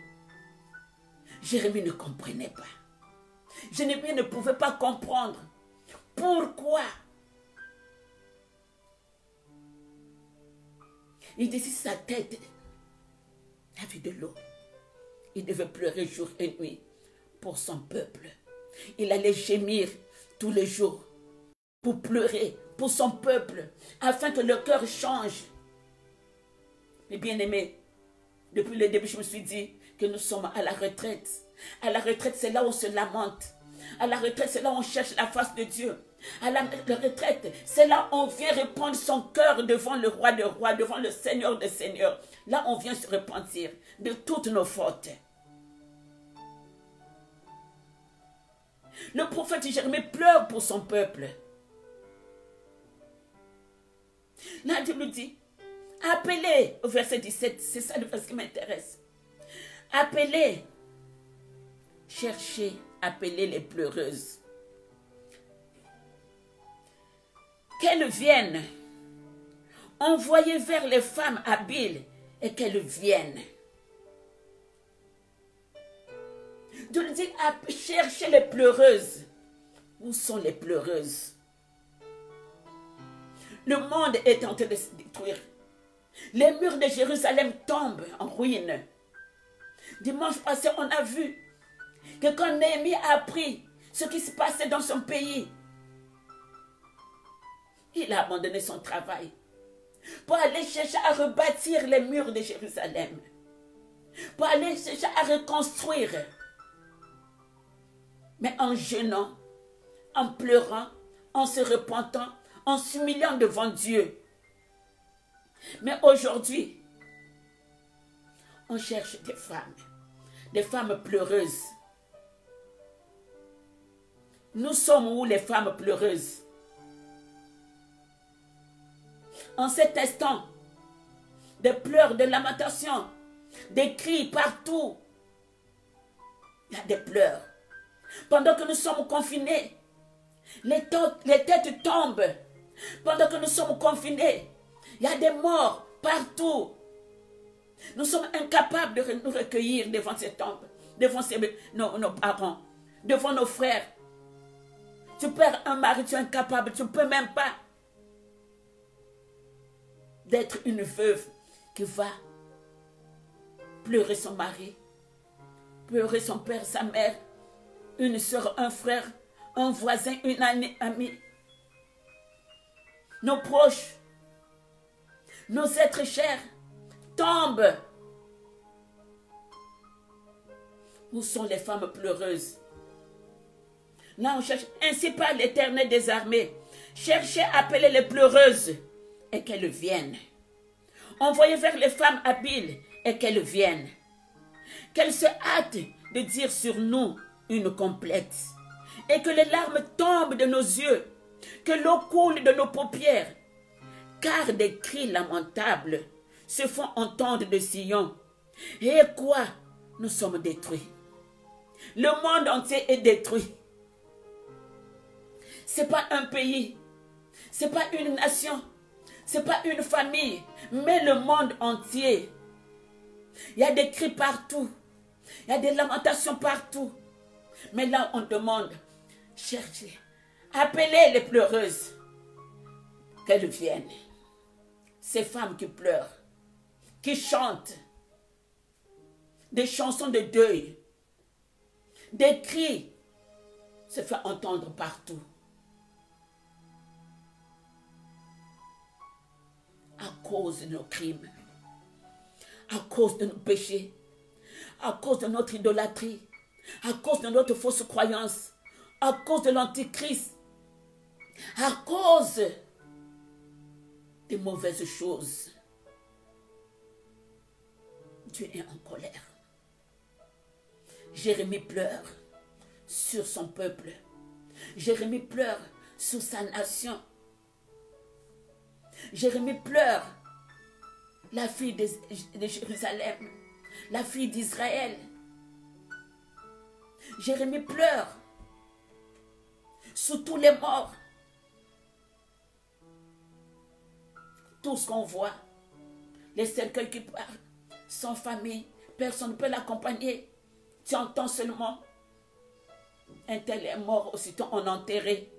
Jérémie ne comprenait pas. Jérémie ne pouvait pas comprendre. Pourquoi? Il dit si sa tête avait de l'eau, il devait pleurer jour et nuit pour son peuple. Il allait gémir tous les jours pour pleurer pour son peuple, afin que le cœur change. Mais bien aimé, depuis le début, je me suis dit que nous sommes à la retraite. À la retraite, c'est là où on se lamente. À la retraite, c'est là où on cherche la face de Dieu. À la retraite, c'est là où on vient répandre son cœur devant le roi des rois, devant le Seigneur des seigneurs. Là, on vient se repentir de toutes nos fautes. Le prophète Jérémie pleure pour son peuple. Là, Dieu lui dit, Appelez, au verset 17, c'est ça le verset qui m'intéresse. Appelez, cherchez, appelez les pleureuses. Qu'elles viennent. Envoyez vers les femmes habiles et qu'elles viennent. Dieu nous dit, cherchez les pleureuses. Où sont les pleureuses? Le monde est en train de se détruire. Les murs de Jérusalem tombent en ruine. Dimanche passé, on a vu que quand Néhémie a appris ce qui se passait dans son pays, il a abandonné son travail pour aller chercher à rebâtir les murs de Jérusalem, pour aller chercher à reconstruire. Mais en jeûnant, en pleurant, en se repentant, en s'humiliant devant Dieu. Mais aujourd'hui, on cherche des femmes pleureuses. Nous sommes où les femmes pleureuses? En cet instant, des pleurs, de lamentations, des cris partout. Il y a des pleurs. Pendant que nous sommes confinés, les têtes tombent. Pendant que nous sommes confinés, il y a des morts partout. Nous sommes incapables de nous recueillir devant ces tombes, devant nos parents, devant nos frères. Tu perds un mari, tu es incapable, tu ne peux même pas d'être une veuve qui va pleurer son mari, pleurer son père, sa mère, une soeur, un frère, un voisin, une amie. Nos proches, nos êtres chers tombent. Où sont les femmes pleureuses? Là, on cherche. Ainsi parle l'Éternel des armées. Cherchez à appeler les pleureuses et qu'elles viennent. Envoyez vers les femmes habiles et qu'elles viennent. Qu'elles se hâtent de dire sur nous une complète. Et que les larmes tombent de nos yeux. Que l'eau coule de nos paupières. Car des cris lamentables se font entendre de Sion. Et quoi? Nous sommes détruits. Le monde entier est détruit. Ce n'est pas un pays. Ce n'est pas une nation. Ce n'est pas une famille. Mais le monde entier. Il y a des cris partout. Il y a des lamentations partout. Mais là, on demande, cherchez, appelez les pleureuses, qu'elles viennent. Ces femmes qui pleurent, qui chantent des chansons de deuil, des cris se font entendre partout. À cause de nos crimes, à cause de nos péchés, à cause de notre idolâtrie, à cause de notre fausse croyance, à cause de l'antichrist, à cause des mauvaises choses. Dieu est en colère. Jérémie pleure sur son peuple. Jérémie pleure sur sa nation. Jérémie pleure, la fille de Jérusalem, la fille d'Israël. Jérémie pleure sur tous les morts. Tout ce qu'on voit, les cercueils qui partent, sans famille, personne ne peut l'accompagner. Tu entends seulement, un tel est mort, aussitôt on enterré.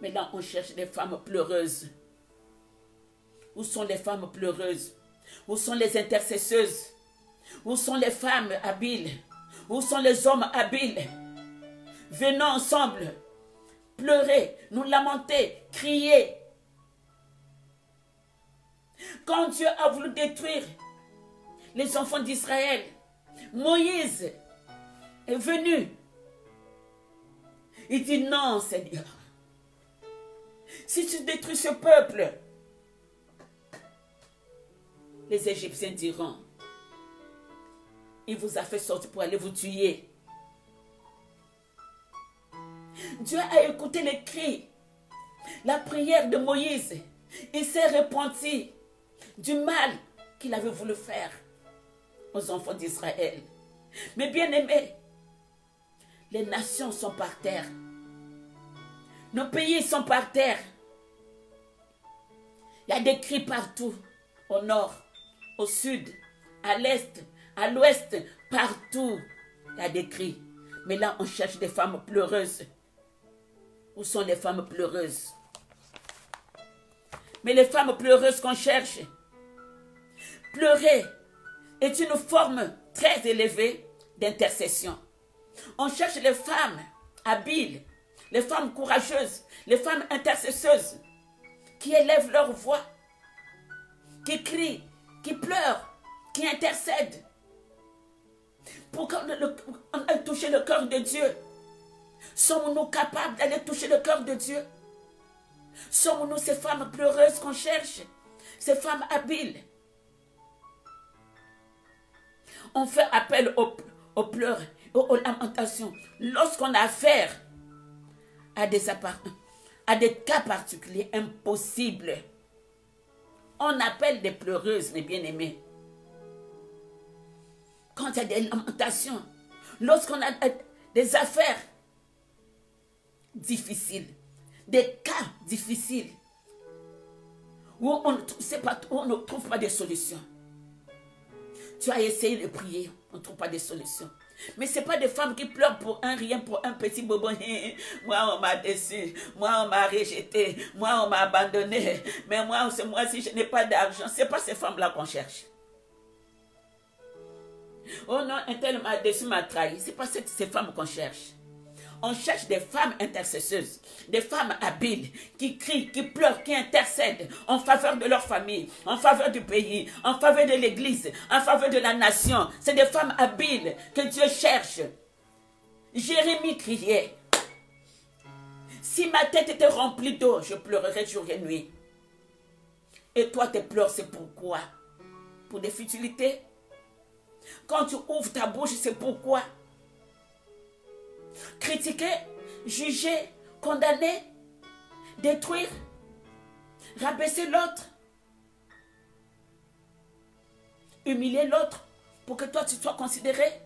Mais là, on cherche des femmes pleureuses. Où sont les femmes pleureuses? Où sont les intercesseuses? Où sont les femmes habiles? Où sont les hommes habiles? Venons ensemble, pleurer, nous lamenter, crier. Quand Dieu a voulu détruire les enfants d'Israël, Moïse est venu. Il dit non, Seigneur. Si tu détruis ce peuple, les Égyptiens diront, il vous a fait sortir pour aller vous tuer. Dieu a écouté les cris La prière de Moïse, il s'est repenti du mal qu'il avait voulu faire aux enfants d'Israël. Mais bien aimés, les nations sont par terre. Nos pays sont par terre. Il y a des cris partout, au nord, au sud, à l'est, à l'ouest, partout. Il y a des cris. Mais là, on cherche des femmes pleureuses. Où sont les femmes pleureuses? Mais les femmes pleureuses qu'on cherche, pleurer est une forme très élevée d'intercession. On cherche les femmes habiles, les femmes courageuses, les femmes intercesseuses, qui élèvent leur voix, qui crient, qui pleurent, qui intercèdent, pour qu'on aille toucher le cœur de Dieu. Sommes-nous capables d'aller toucher le cœur de Dieu? Sommes-nous ces femmes pleureuses qu'on cherche, ces femmes habiles? On fait appel aux pleurs, aux lamentations, lorsqu'on a affaire à des cas particuliers impossibles. On appelle des pleureuses, mes bien-aimés. Quand il y a des lamentations, lorsqu'on a des affaires difficiles, des cas difficiles, où on ne trouve pas de solution. Tu as essayé de prier, on ne trouve pas de solution. Mais ce n'est pas des femmes qui pleurent pour un rien, pour un petit bobo. Moi, on m'a déçu. Moi, on m'a rejeté. Moi, on m'a abandonné. Mais moi si je n'ai pas d'argent. Ce n'est pas ces femmes-là qu'on cherche. Oh non, un tel m'a déçu, m'a trahi. Ce n'est pas ces femmes qu'on cherche. On cherche des femmes intercesseuses, des femmes habiles, qui crient, qui pleurent, qui intercèdent en faveur de leur famille, en faveur du pays, en faveur de l'église, en faveur de la nation. C'est des femmes habiles que Dieu cherche. Jérémie criait, si ma tête était remplie d'eau, je pleurerais jour et nuit. Et toi, tes pleurs, c'est pourquoi? Pour des futilités? Quand tu ouvres ta bouche, c'est pourquoi? Critiquer, juger, condamner, détruire, rabaisser l'autre, humilier l'autre pour que toi tu sois considéré.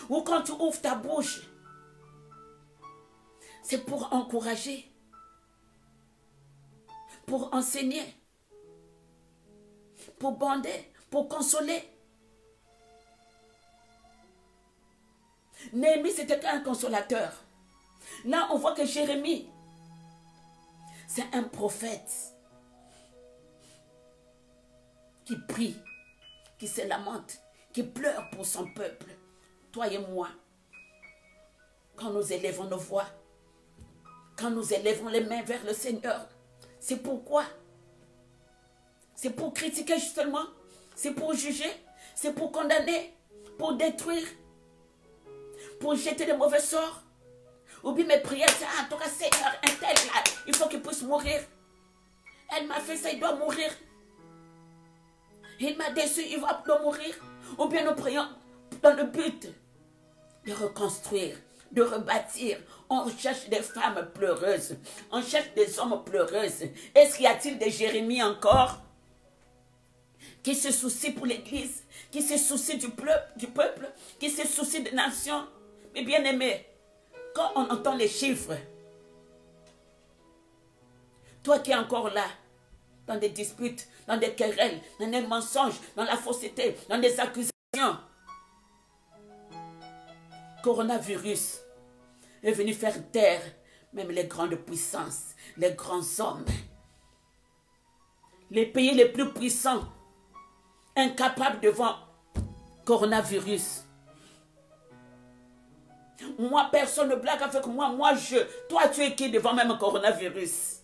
Ou quand tu ouvres ta bouche, c'est pour encourager, pour enseigner, pour bander, pour consoler. Néhémie, c'était un consolateur. Là, on voit que Jérémie, c'est un prophète qui prie, qui se lamente, qui pleure pour son peuple. Toi et moi, quand nous élevons nos voix, quand nous élevons les mains vers le Seigneur, c'est pourquoi? C'est pour critiquer justement, c'est pour juger, c'est pour condamner, pour détruire, pour jeter de mauvais sorts. Ou bien mes prières, c'est en tout cas Seigneur, un tel là, il faut qu'il puisse mourir. Elle m'a fait ça, il doit mourir. Il m'a déçu, il va mourir. Ou bien nous prions dans le but de reconstruire, de rebâtir. On cherche des femmes pleureuses, on cherche des hommes pleureuses. Est-ce qu'il y a-t-il des Jérémie encore qui se soucient pour l'église, qui se soucient du peuple, qui se soucient des nations? Mais bien aimé, quand on entend les chiffres, toi qui es encore là, dans des disputes, dans des querelles, dans des mensonges, dans la fausseté, dans des accusations, coronavirus est venu faire taire même les grandes puissances, les grands hommes, les pays les plus puissants, incapables devant coronavirus. Moi, personne ne blague avec moi. Toi, tu es qui devant même un coronavirus?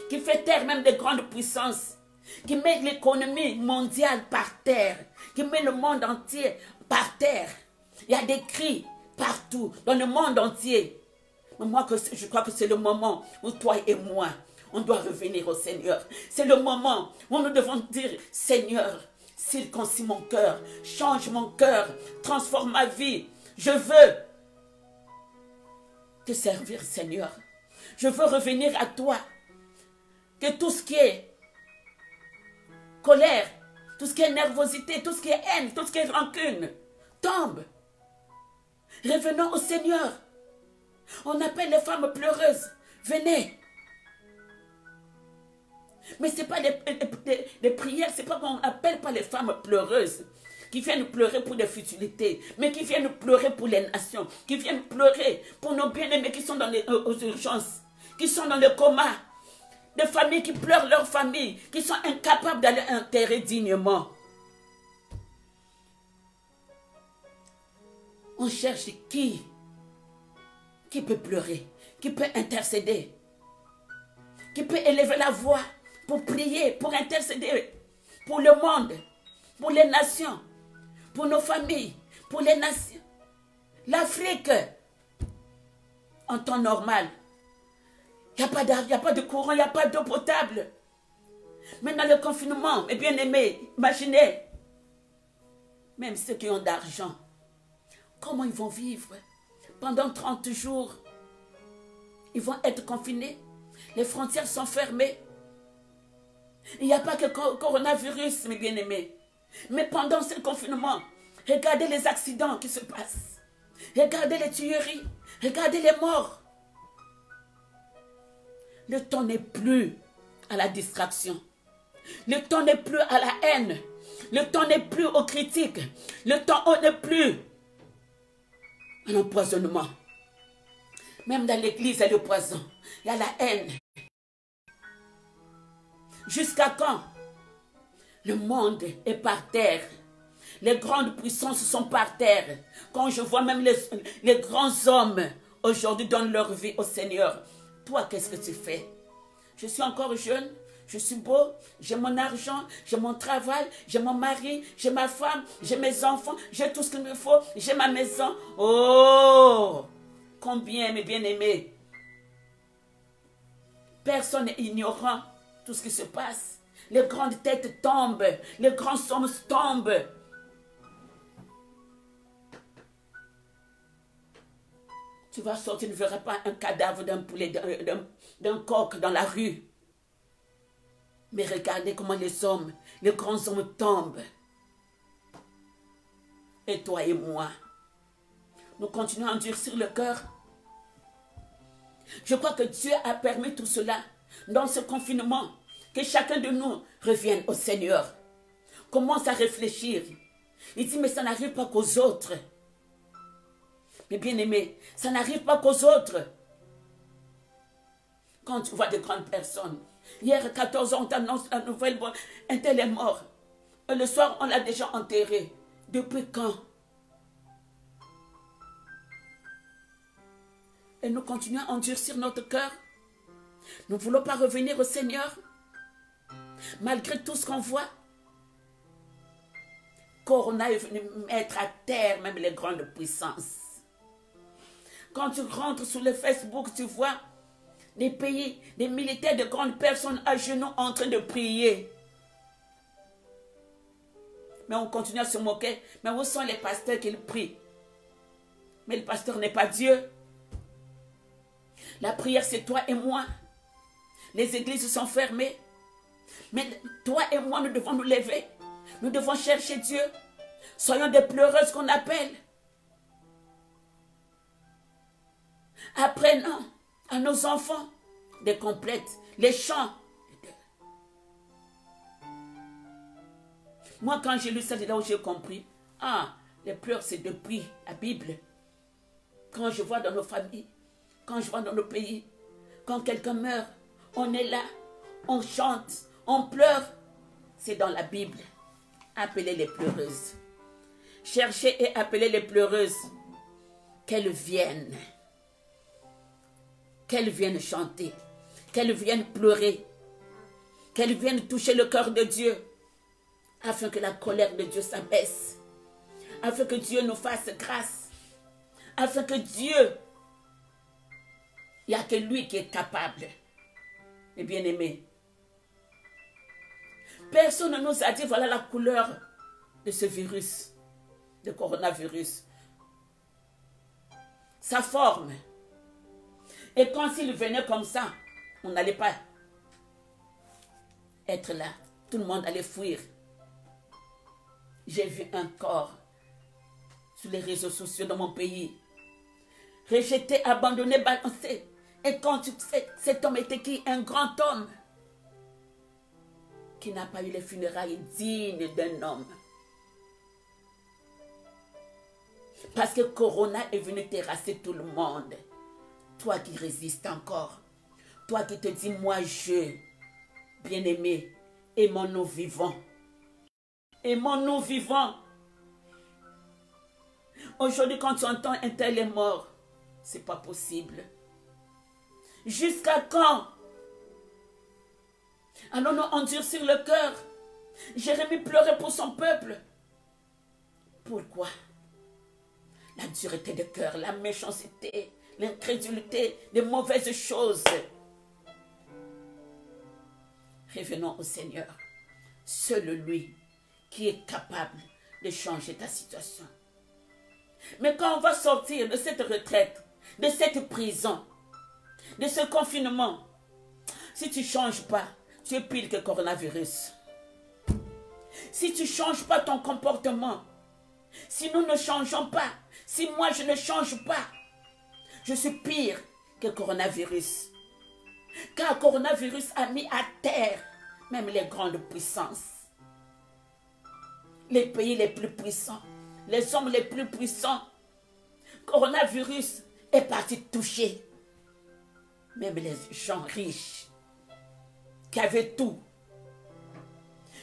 Qui fait taire même des grandes puissances. Qui met l'économie mondiale par terre. Qui met le monde entier par terre. Il y a des cris partout, dans le monde entier. Mais moi, je crois que c'est le moment où toi et moi, on doit revenir au Seigneur. C'est le moment où nous devons dire, Seigneur, circoncis mon cœur, change mon cœur, transforme ma vie. Je veux te servir, Seigneur. Je veux revenir à toi. Que tout ce qui est colère, tout ce qui est nervosité, tout ce qui est haine, tout ce qui est rancune, tombe. Revenons au Seigneur. On appelle les femmes pleureuses. Venez. Mais ce n'est pas des prières, ce n'est pas qu'on n'appelle pas les femmes pleureuses qui viennent pleurer pour des futilités, mais qui viennent pleurer pour les nations, qui viennent pleurer pour nos bien-aimés qui sont aux urgences, qui sont dans le coma, des familles qui pleurent leur famille, qui sont incapables d'aller enterrer dignement. On cherche qui peut pleurer, qui peut intercéder, qui peut élever la voix pour prier, pour intercéder pour le monde, pour les nations, pour nos familles, pour les nations. L'Afrique, en temps normal, il n'y a pas de courant, il n'y a pas d'eau potable. Maintenant, le confinement, mes bien-aimés, imaginez, même ceux qui ont d'argent, comment ils vont vivre pendant 30 jours? Ils vont être confinés. Les frontières sont fermées. Il n'y a pas que coronavirus, mes bien-aimés. Mais pendant ce confinement, regardez les accidents qui se passent. Regardez les tueries. Regardez les morts. Le temps n'est plus à la distraction. Le temps n'est plus à la haine. Le temps n'est plus aux critiques. Le temps n'est plus à l'empoisonnement. Même dans l'église, il y a le poison. Il y a la haine. Jusqu'à quand? Le monde est par terre. Les grandes puissances sont par terre. Quand je vois même les grands hommes aujourd'hui donnent leur vie au Seigneur. Toi, qu'est-ce que tu fais? Je suis encore jeune, je suis beau, j'ai mon argent, j'ai mon travail, j'ai mon mari, j'ai ma femme, j'ai mes enfants, j'ai tout ce qu'il me faut, j'ai ma maison. Oh! Combien, mes bien-aimés? Personne n'est ignorant tout ce qui se passe. Les grandes têtes tombent, les grands hommes tombent. Tu vas sortir, tu ne verras pas un cadavre d'un poulet, d'un coq dans la rue. Mais regardez comment les hommes, les grands hommes tombent. Et toi et moi, nous continuons à endurcir le cœur. Je crois que Dieu a permis tout cela dans ce confinement, que chacun de nous revienne au Seigneur. Commence à réfléchir. Il dit, mais ça n'arrive pas qu'aux autres. Mais bien aimé, ça n'arrive pas qu'aux autres. Quand tu vois de grandes personnes, hier à 14 ans, on t'annonce la nouvelle, un tel est mort. Et le soir, on l'a déjà enterré. Depuis quand? Et nous continuons à endurcir notre cœur. Nous ne voulons pas revenir au Seigneur. Malgré tout ce qu'on voit. Corona est venu mettre à terre même les grandes puissances. Quand tu rentres sur le Facebook, tu vois des pays, des militaires, de grandes personnes à genoux en train de prier. Mais on continue à se moquer. Mais où sont les pasteurs qui prient? Mais le pasteur n'est pas Dieu. La prière, c'est toi et moi. Les églises sont fermées. Mais toi et moi, nous devons nous lever. Nous devons chercher Dieu. Soyons des pleureuses qu'on appelle. Apprenons à nos enfants des complètes, les chants. Moi, quand j'ai lu ça, c'est là où j'ai compris. Ah, les pleurs, c'est depuis la Bible. Quand je vois dans nos familles, quand je vois dans nos pays, quand quelqu'un meurt, on est là, on chante, on pleure. C'est dans la Bible. Appelez les pleureuses. Cherchez et appelez les pleureuses. Qu'elles viennent. Qu'elles viennent chanter. Qu'elles viennent pleurer. Qu'elles viennent toucher le cœur de Dieu. Afin que la colère de Dieu s'abaisse. Afin que Dieu nous fasse grâce. Afin que Dieu, il n'y a que lui qui est capable. Mes bien-aimés, personne ne nous a dit voilà la couleur de ce virus, de coronavirus. Sa forme, Et quand s'il venait comme ça, on n'allait pas être là. Tout le monde allait fuir. J'ai vu un corps sur les réseaux sociaux dans mon pays. Rejeté, abandonné, balancé. Et quand tu sais, cet homme était qui? Un grand homme. Qui n'a pas eu les funérailles dignes d'un homme. Parce que Corona est venu terrasser tout le monde. Toi qui résistes encore. Toi qui te dis, moi je, bien-aimé, aimons-nous vivants. Aimons-nous vivants. Aujourd'hui, quand tu entends un tel est mort, c'est pas possible. Jusqu'à quand allons-nous endurcir le cœur? Jérémie pleurait pour son peuple. Pourquoi? La dureté de cœur, la méchanceté, l'incrédulité, les mauvaises choses. Revenons au Seigneur. Seul lui qui est capable de changer ta situation. Mais quand on va sortir de cette retraite, de cette prison, de ce confinement, si tu ne changes pas, tu es pire que le coronavirus. Si tu ne changes pas ton comportement, si nous ne changeons pas, si moi je ne change pas, je suis pire que le coronavirus. Car le coronavirus a mis à terre même les grandes puissances. Les pays les plus puissants, les hommes les plus puissants. Le coronavirus est parti toucher même les gens riches qui avaient tout,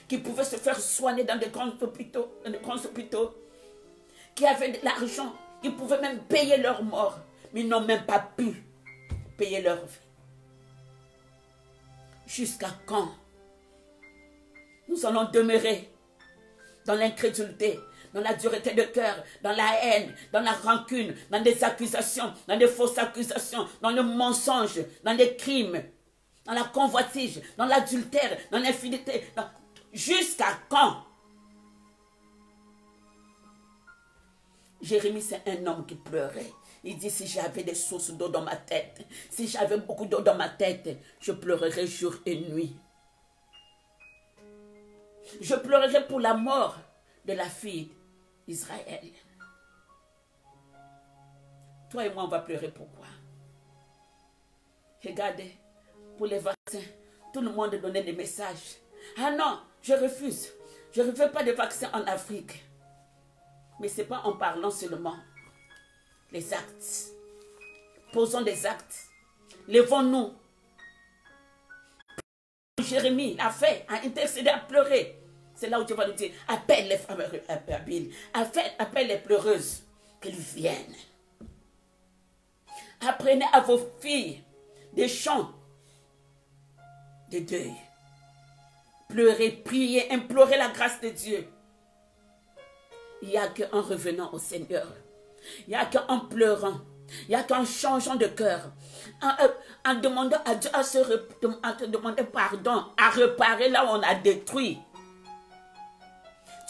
qui pouvaient se faire soigner dans des grands hôpitaux, qui avaient de l'argent, qui pouvaient même payer leur mort, mais ils n'ont même pas pu payer leur vie. Jusqu'à quand nous allons demeurer dans l'incrédulité, dans la dureté de cœur, dans la haine, dans la rancune, dans des accusations, dans des fausses accusations, dans le mensonge, dans les crimes, dans la convoitise, dans l'adultère, dans l'infidélité. Jusqu'à quand? Jérémie, c'est un homme qui pleurait. Il dit, si j'avais des sources d'eau dans ma tête, si j'avais beaucoup d'eau dans ma tête, je pleurerais jour et nuit. Je pleurerais pour la mort de la fille d'Israël. Toi et moi, on va pleurer pourquoi? Regardez, pour les vaccins, tout le monde donnait des messages. Ah non, je refuse. Je ne veux pas de vaccins en Afrique. Mais ce n'est pas en parlant seulement. Les actes. Posons des actes. Levons-nous. Jérémie a fait, a intercédé, a pleuré. C'est là où tu vas nous dire, appelle les femmes habiles, appelle les pleureuses, qu'elles viennent. Apprenez à vos filles des chants de deuil. Pleurez, priez, implorez la grâce de Dieu. Il n'y a qu'en revenant au Seigneur. Il n'y a qu'en pleurant. Il n'y a qu'en changeant de cœur. En demandant à Dieu à te demander pardon, à réparer là où on a détruit.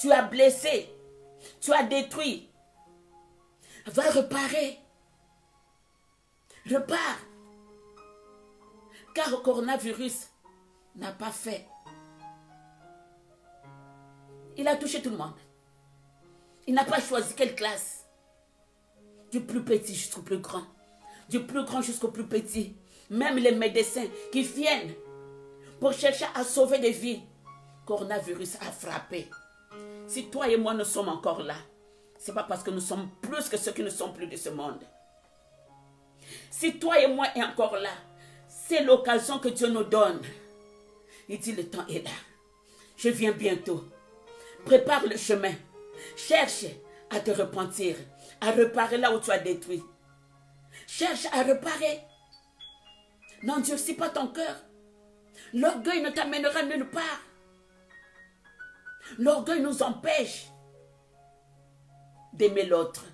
Tu as blessé. Tu as détruit. Va réparer. Repars. Car le coronavirus n'a pas fait. Il a touché tout le monde. Il n'a pas choisi quelle classe. Du plus petit jusqu'au plus grand. Du plus grand jusqu'au plus petit. Même les médecins qui viennent pour chercher à sauver des vies. Le coronavirus a frappé. Si toi et moi nous sommes encore là, ce n'est pas parce que nous sommes plus que ceux qui ne sont plus de ce monde. Si toi et moi est encore là, c'est l'occasion que Dieu nous donne. Il dit le temps est là. Je viens bientôt. Prépare le chemin. Cherche à te repentir, à réparer là où tu as détruit. Cherche à réparer. N'endurcis pas ton cœur. L'orgueil ne t'amènera nulle part. L'orgueil nous empêche d'aimer l'autre.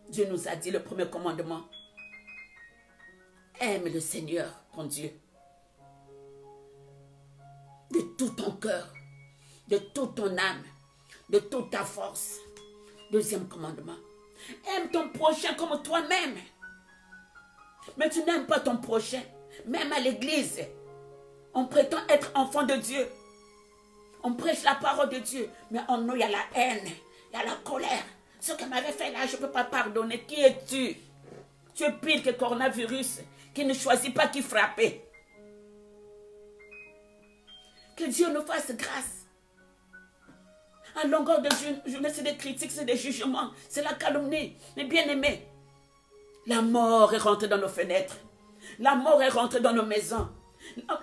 Dieu nous a dit le premier commandement. Aime le Seigneur, ton Dieu. De tout ton cœur, de toute ton âme, de toute ta force. Deuxième commandement. Aime ton prochain comme toi-même. Mais tu n'aimes pas ton prochain. Même à l'église, on prétend être enfant de Dieu. On prêche la parole de Dieu. Mais en nous, il y a la haine, il y a la colère. Ce que m'avait fait là, je ne peux pas pardonner. Qui es-tu? Tu es pire que coronavirus, qui ne choisit pas qui frapper. Que Dieu nous fasse grâce. À longueur de journée, c'est des critiques, c'est des jugements, c'est la calomnie. Mais bien aimé, la mort est rentrée dans nos fenêtres. La mort est rentrée dans nos maisons.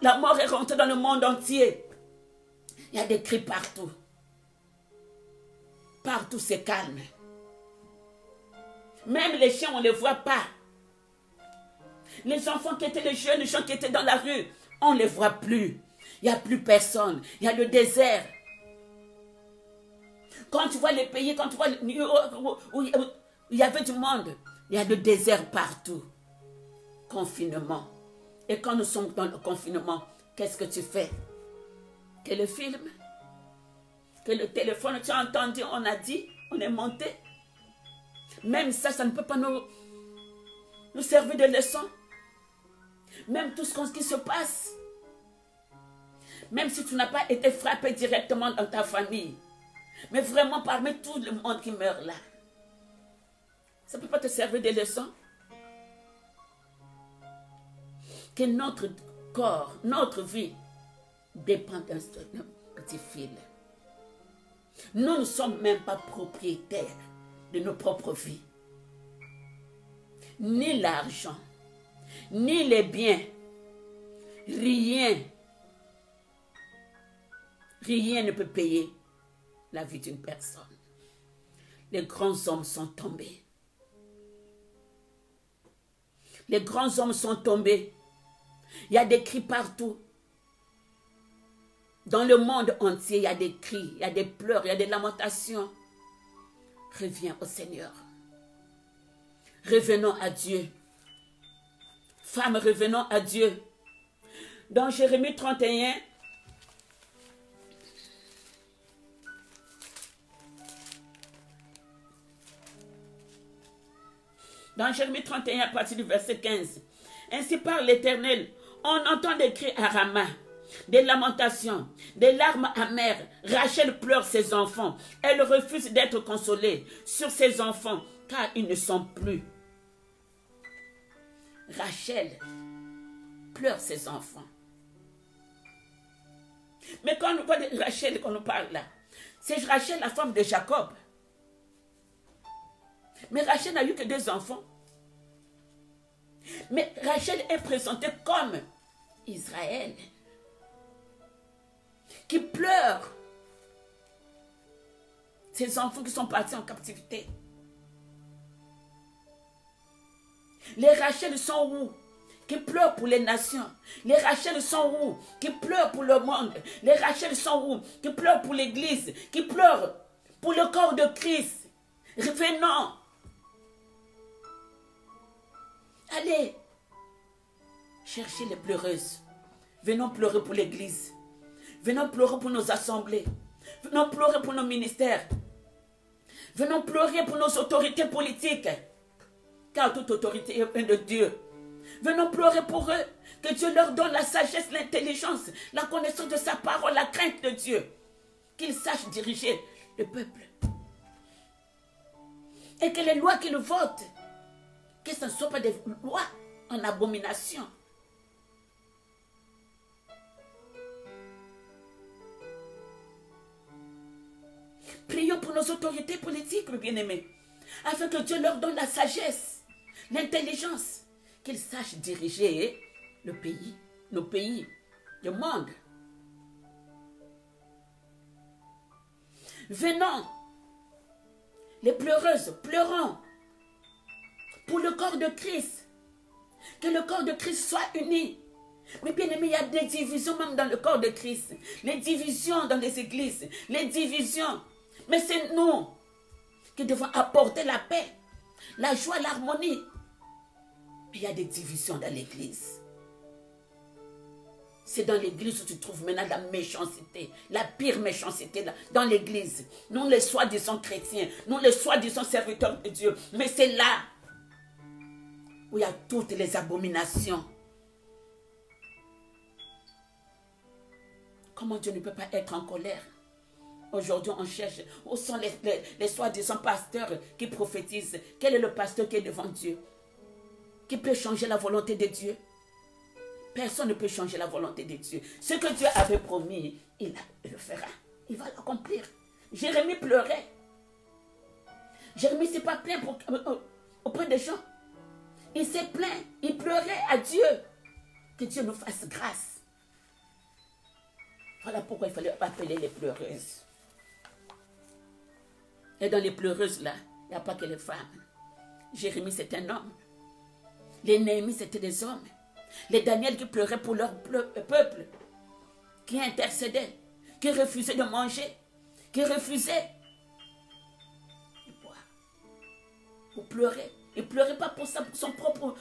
La mort est rentrée dans le monde entier. Il y a des cris partout. Partout, c'est calme. Même les chiens, on ne les voit pas. Les enfants qui étaient les jeunes gens qui étaient dans la rue, on ne les voit plus. Il n'y a plus personne. Il y a le désert. Quand tu vois les pays, quand tu vois où il y avait du monde, il y a le désert partout. Confinement. Et quand nous sommes dans le confinement, qu'est-ce que tu fais? Que le film? Que le téléphone, tu as entendu, on a dit, on est monté. Même ça ne peut pas nous servir de leçon. Même tout ce qui se passe. Même si tu n'as pas été frappé directement dans ta famille. Mais vraiment parmi tout le monde qui meurt là. Ça ne peut pas te servir de leçon. Que notre corps, notre vie dépend d'un petit fil. Nous ne sommes même pas propriétaires de nos propres vies. Ni l'argent, ni les biens, rien ne peut payer la vie d'une personne. Les grands hommes sont tombés. Les grands hommes sont tombés. Il y a des cris partout. Dans le monde entier, il y a des cris, il y a des pleurs, il y a des lamentations. Reviens au Seigneur. Revenons à Dieu. Femmes, revenons à Dieu. Dans Jérémie 31, dans Jérémie 31, à partir du verset 15. Ainsi parle l'Éternel, on entend des cris à Rama, des lamentations, des larmes amères. Rachel pleure ses enfants. Elle refuse d'être consolée sur ses enfants, car ils ne sont plus. Rachel pleure ses enfants. Mais quand on parle de Rachel, qu'on nous parle là, c'est Rachel, la femme de Jacob. Mais Rachel n'a eu que 2 enfants. Mais Rachel est présentée comme Israël, qui pleure ses enfants qui sont partis en captivité. Les Rachel sont où? Qui pleurent pour les nations. Les Rachel sont où? Qui pleurent pour le monde. Les Rachel sont où? Qui pleurent pour l'église. Qui pleurent pour le corps de Christ. Revenons. Allez, cherchez les pleureuses. Venons pleurer pour l'église. Venons pleurer pour nos assemblées. Venons pleurer pour nos ministères. Venons pleurer pour nos autorités politiques. Car toute autorité est de Dieu. Venons pleurer pour eux. Que Dieu leur donne la sagesse, l'intelligence, la connaissance de sa parole, la crainte de Dieu. Qu'ils sachent diriger le peuple. Et que les lois qu'ils votent, que ce ne soient pas des lois en abomination. Prions pour nos autorités politiques, mes bien-aimés, afin que Dieu leur donne la sagesse, l'intelligence, qu'ils sachent diriger le pays, nos pays, le monde. Venons, les pleureuses, pleurons pour le corps de Christ. Que le corps de Christ soit uni. Mais bien aimé, il y a des divisions même dans le corps de Christ. Les divisions dans les églises. Les divisions. Mais c'est nous qui devons apporter la paix, la joie, l'harmonie. Mais il y a des divisions dans l'église. C'est dans l'église où tu trouves maintenant la méchanceté, la pire méchanceté dans l'église. Nous les soi-disant chrétiens, nous les soi-disant serviteurs de Dieu. Mais c'est là où il y a toutes les abominations. Comment Dieu ne peut pas être en colère? Aujourd'hui, on cherche où sont les soi-disant pasteurs qui prophétisent. Quel est le pasteur qui est devant Dieu? Qui peut changer la volonté de Dieu? Personne ne peut changer la volonté de Dieu. Ce que Dieu avait promis, il le fera. Il va l'accomplir. Jérémie pleurait. Jérémie ne s'est pas plaint auprès des gens. Il s'est plaint. Il pleurait à Dieu. Que Dieu nous fasse grâce. Voilà pourquoi il fallait appeler les pleureuses. Et dans les pleureuses là, il n'y a pas que les femmes. Jérémie c'est un homme. Les Néhémie c'était des hommes. Les Daniel qui pleuraient pour leur peuple. Qui intercédaient. Qui refusaient de manger. Qui refusaient de boire. Pour pleurer. Il ne pleurait pas pour son propre,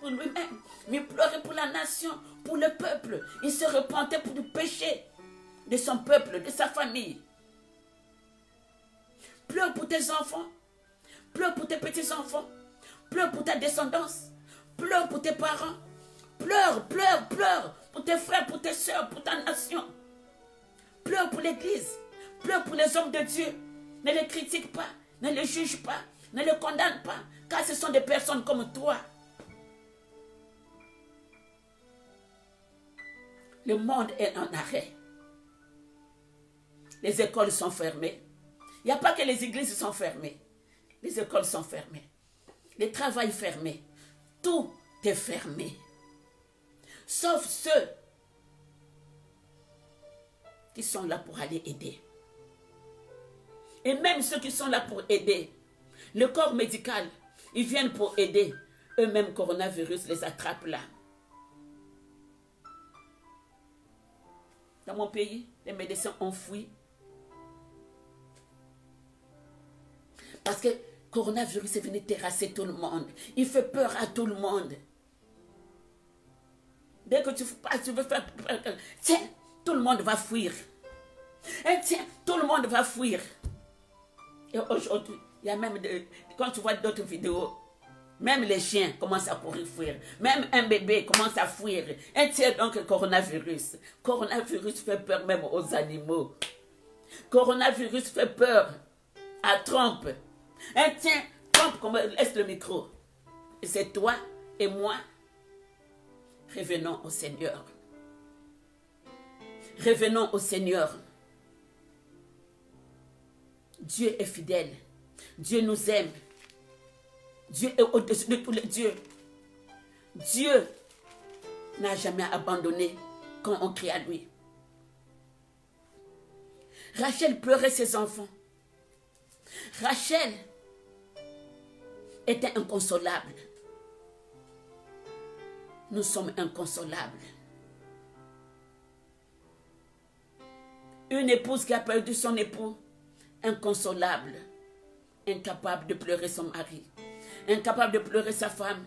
pour lui-même, mais il pleurait pour la nation, pour le peuple. Il se repentait pour le péché de son peuple, de sa famille. Pleure pour tes enfants, pleure pour tes petits-enfants, pleure pour ta descendance, pleure pour tes parents, pleure, pleure, pleure pour tes frères, pour tes soeurs, pour ta nation. Pleure pour l'Église, pleure pour les hommes de Dieu. Ne les critique pas, ne les juge pas. Ne le condamne pas, car ce sont des personnes comme toi. Le monde est en arrêt. Les écoles sont fermées. Il n'y a pas que les églises sont fermées. Les écoles sont fermées. Les travails fermés. Tout est fermé. Sauf ceux qui sont là pour aller aider. Et même ceux qui sont là pour aider, le corps médical, ils viennent pour aider. Eux-mêmes, coronavirus les attrape là. Dans mon pays, les médecins ont fui. Parce que coronavirus est venu terrasser tout le monde. Il fait peur à tout le monde. Dès que tu veux faire... Tiens, tout le monde va fuir. Et tiens, tout le monde va fuir. Et aujourd'hui, il y a même, quand tu vois d'autres vidéos, même les chiens commencent à courir fuir. Même un bébé commence à fuir. Et tiens donc le coronavirus. Coronavirus fait peur même aux animaux. Coronavirus fait peur à Trump. Et tiens, Trump laisse le micro. Et c'est toi et moi. Revenons au Seigneur. Revenons au Seigneur. Dieu est fidèle. Dieu nous aime. Dieu est au-dessus de tous les dieux. Dieu n'a jamais abandonné quand on crie à lui. Rachel pleurait ses enfants. Rachel était inconsolable. Nous sommes inconsolables. Une épouse qui a perdu son époux, inconsolable, incapable de pleurer son mari, incapable de pleurer sa femme,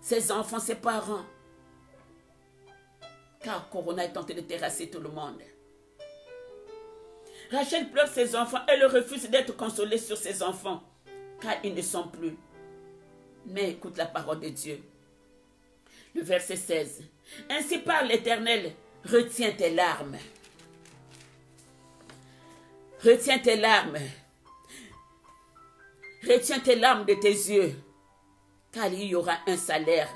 ses enfants, ses parents. Car Corona est tenté de terrasser tout le monde. Rachel pleure ses enfants, elle refuse d'être consolée sur ses enfants, car ils ne sont plus. Mais écoute la parole de Dieu. Le verset 16. Ainsi parle l'Éternel, retiens tes larmes. Retiens tes larmes. Retiens tes larmes de tes yeux, car il y aura un salaire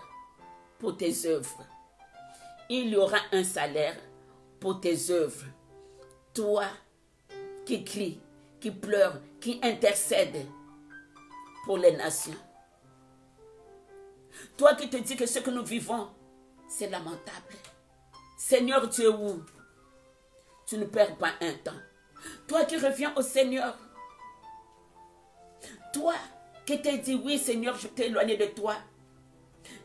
pour tes œuvres. Il y aura un salaire pour tes œuvres. Toi qui crie, qui pleure, qui intercède pour les nations. Toi qui te dis que ce que nous vivons, c'est lamentable. Seigneur, tu es où? Tu ne perds pas un temps. Toi qui reviens au Seigneur. Toi qui t'es dit, oui Seigneur, je t'ai éloigné de toi.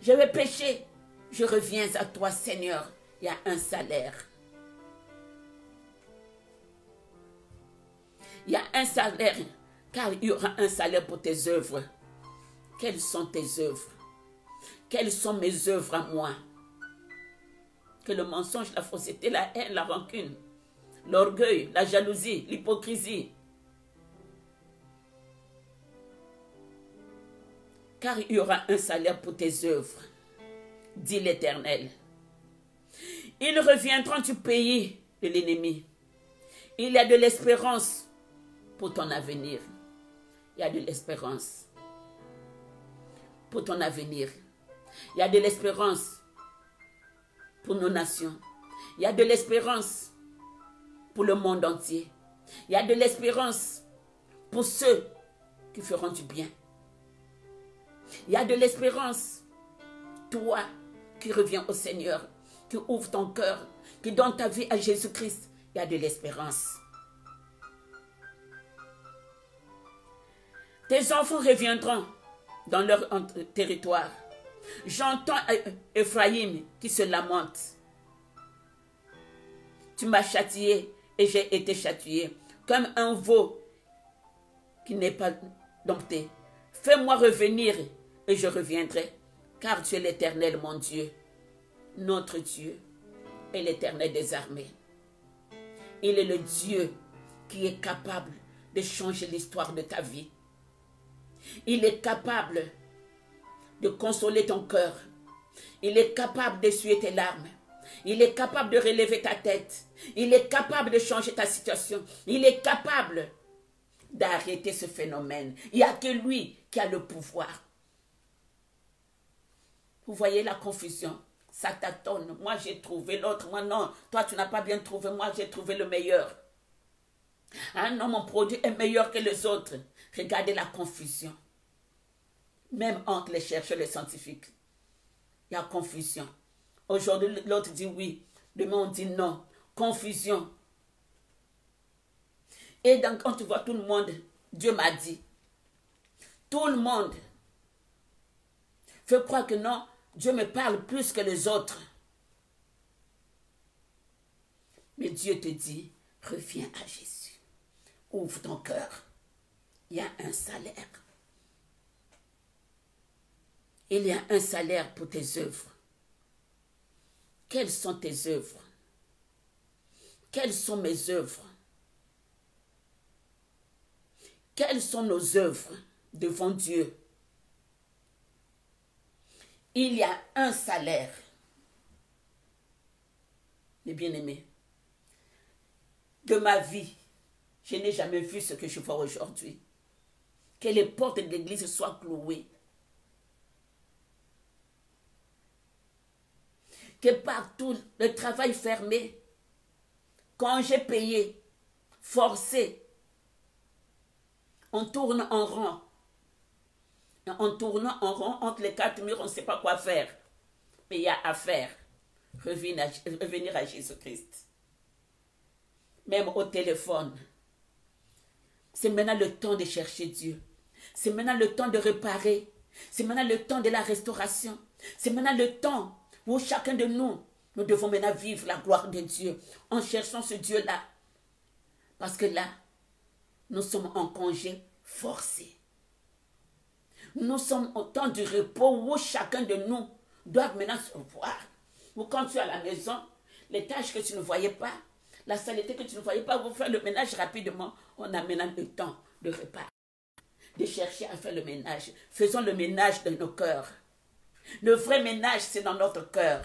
J'avais péché. Je reviens à toi, Seigneur. Il y a un salaire. Il y a un salaire, car il y aura un salaire pour tes œuvres. Quelles sont tes œuvres? Quelles sont mes œuvres à moi? Que le mensonge, la fausseté, la haine, la rancune, l'orgueil, la jalousie, l'hypocrisie. car il y aura un salaire pour tes œuvres, dit l'Éternel. Ils reviendront du pays de l'ennemi. Il y a de l'espérance pour ton avenir. Il y a de l'espérance pour ton avenir. Il y a de l'espérance pour nos nations. Il y a de l'espérance pour le monde entier. Il y a de l'espérance pour ceux qui feront du bien. Il y a de l'espérance, toi qui reviens au Seigneur, qui ouvre ton cœur, qui donne ta vie à Jésus-Christ. Il y a de l'espérance. Tes enfants reviendront dans leur territoire. J'entends Ephraïm qui se lamente. Tu m'as châtié et j'ai été châtié, comme un veau qui n'est pas dompté. Fais-moi revenir et je reviendrai, car tu es l'Éternel, mon Dieu, notre Dieu, et l'Éternel des armées. Il est le Dieu qui est capable de changer l'histoire de ta vie. Il est capable de consoler ton cœur. Il est capable d'essuyer tes larmes. Il est capable de relever ta tête. Il est capable de changer ta situation. Il est capable d'arrêter ce phénomène. Il n'y a que lui qui a le pouvoir. Vous voyez la confusion? Ça tâtonne. Moi, j'ai trouvé l'autre. Moi, non. Toi, tu n'as pas bien trouvé. Moi, j'ai trouvé le meilleur. Ah non, mon produit est meilleur que les autres. Regardez la confusion. Même entre les chercheurs et les scientifiques. Il y a confusion. Aujourd'hui, l'autre dit oui. Demain, on dit non. Confusion. Et donc, quand tu vois tout le monde, Dieu m'a dit. Tout le monde fait croire que non, Dieu me parle plus que les autres. Mais Dieu te dit, reviens à Jésus. Ouvre ton cœur. Il y a un salaire. Il y a un salaire pour tes œuvres. Quelles sont tes œuvres? Quelles sont mes œuvres? Quelles sont nos œuvres devant Dieu? Il y a un salaire. Les bien-aimés, de ma vie, je n'ai jamais vu ce que je vois aujourd'hui. Que les portes de l'église soient clouées. Que partout, le travail fermé, congé payé, forcé, on tourne en rond. En tournant en rond entre les quatre murs, on ne sait pas quoi faire. Mais il y a à faire. Revenir à Jésus-Christ. Même au téléphone. C'est maintenant le temps de chercher Dieu. C'est maintenant le temps de réparer. C'est maintenant le temps de la restauration. C'est maintenant le temps où chacun de nous, nous devons maintenant vivre la gloire de Dieu en cherchant ce Dieu-là. Parce que là, nous sommes en congé forcé. Nous sommes au temps du repos où chacun de nous doit maintenant se voir. Ou quand tu es à la maison, les tâches que tu ne voyais pas, la saleté que tu ne voyais pas, vous faire le ménage rapidement. On a maintenant le temps de réparer, de chercher à faire le ménage. Faisons le ménage de nos cœurs. Le vrai ménage, c'est dans notre cœur.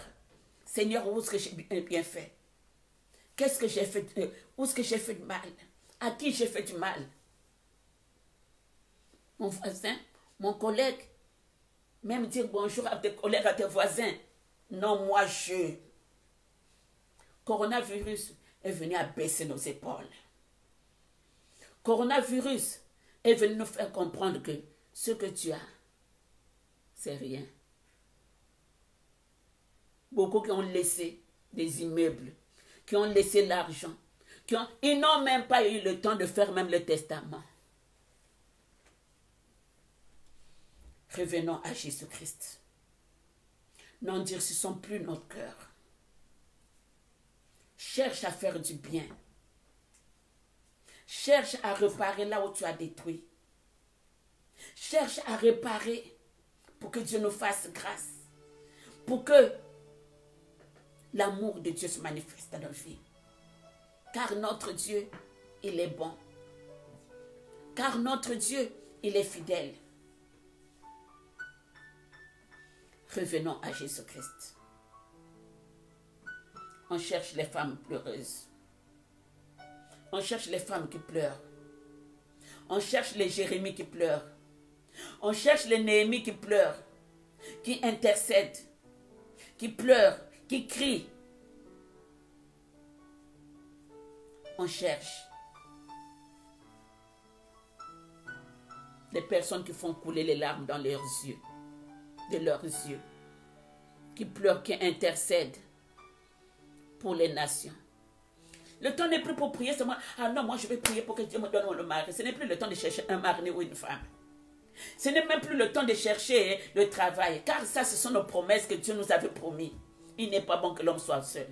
Seigneur, où est-ce que j'ai bien fait? Qu'est-ce que j'ai fait? Où est-ce que j'ai fait du mal? À qui j'ai fait du mal? Mon voisin, mon collègue, même dire bonjour à tes collègues, à tes voisins. Non, moi je. Coronavirus est venu à baisser nos épaules. Coronavirus est venu nous faire comprendre que ce que tu as, c'est rien. Beaucoup qui ont laissé des immeubles, qui ont laissé l'argent, ils n'ont même pas eu le temps de faire même le testament. Revenons à Jésus-Christ. N'endurcissons plus notre cœur. Cherche à faire du bien. Cherche à réparer là où tu as détruit. Cherche à réparer pour que Dieu nous fasse grâce. Pour que l'amour de Dieu se manifeste dans nos vies. Car notre Dieu, il est bon. Car notre Dieu, il est fidèle. Revenons à Jésus-Christ. On cherche les femmes pleureuses. On cherche les femmes qui pleurent. On cherche les Jérémie qui pleurent. On cherche les Néhémie qui pleurent, qui intercèdent, qui pleurent, qui crient. On cherche les personnes qui font couler les larmes dans leurs yeux, de leurs yeux, qui pleurent, qui intercèdent pour les nations. Le temps n'est plus pour prier seulement. Ah non, moi je vais prier pour que Dieu me donne le mari. Ce n'est plus le temps de chercher un mari ou une femme. Ce n'est même plus le temps de chercher le travail. Car ça, ce sont nos promesses que Dieu nous avait promis. Il n'est pas bon que l'homme soit seul.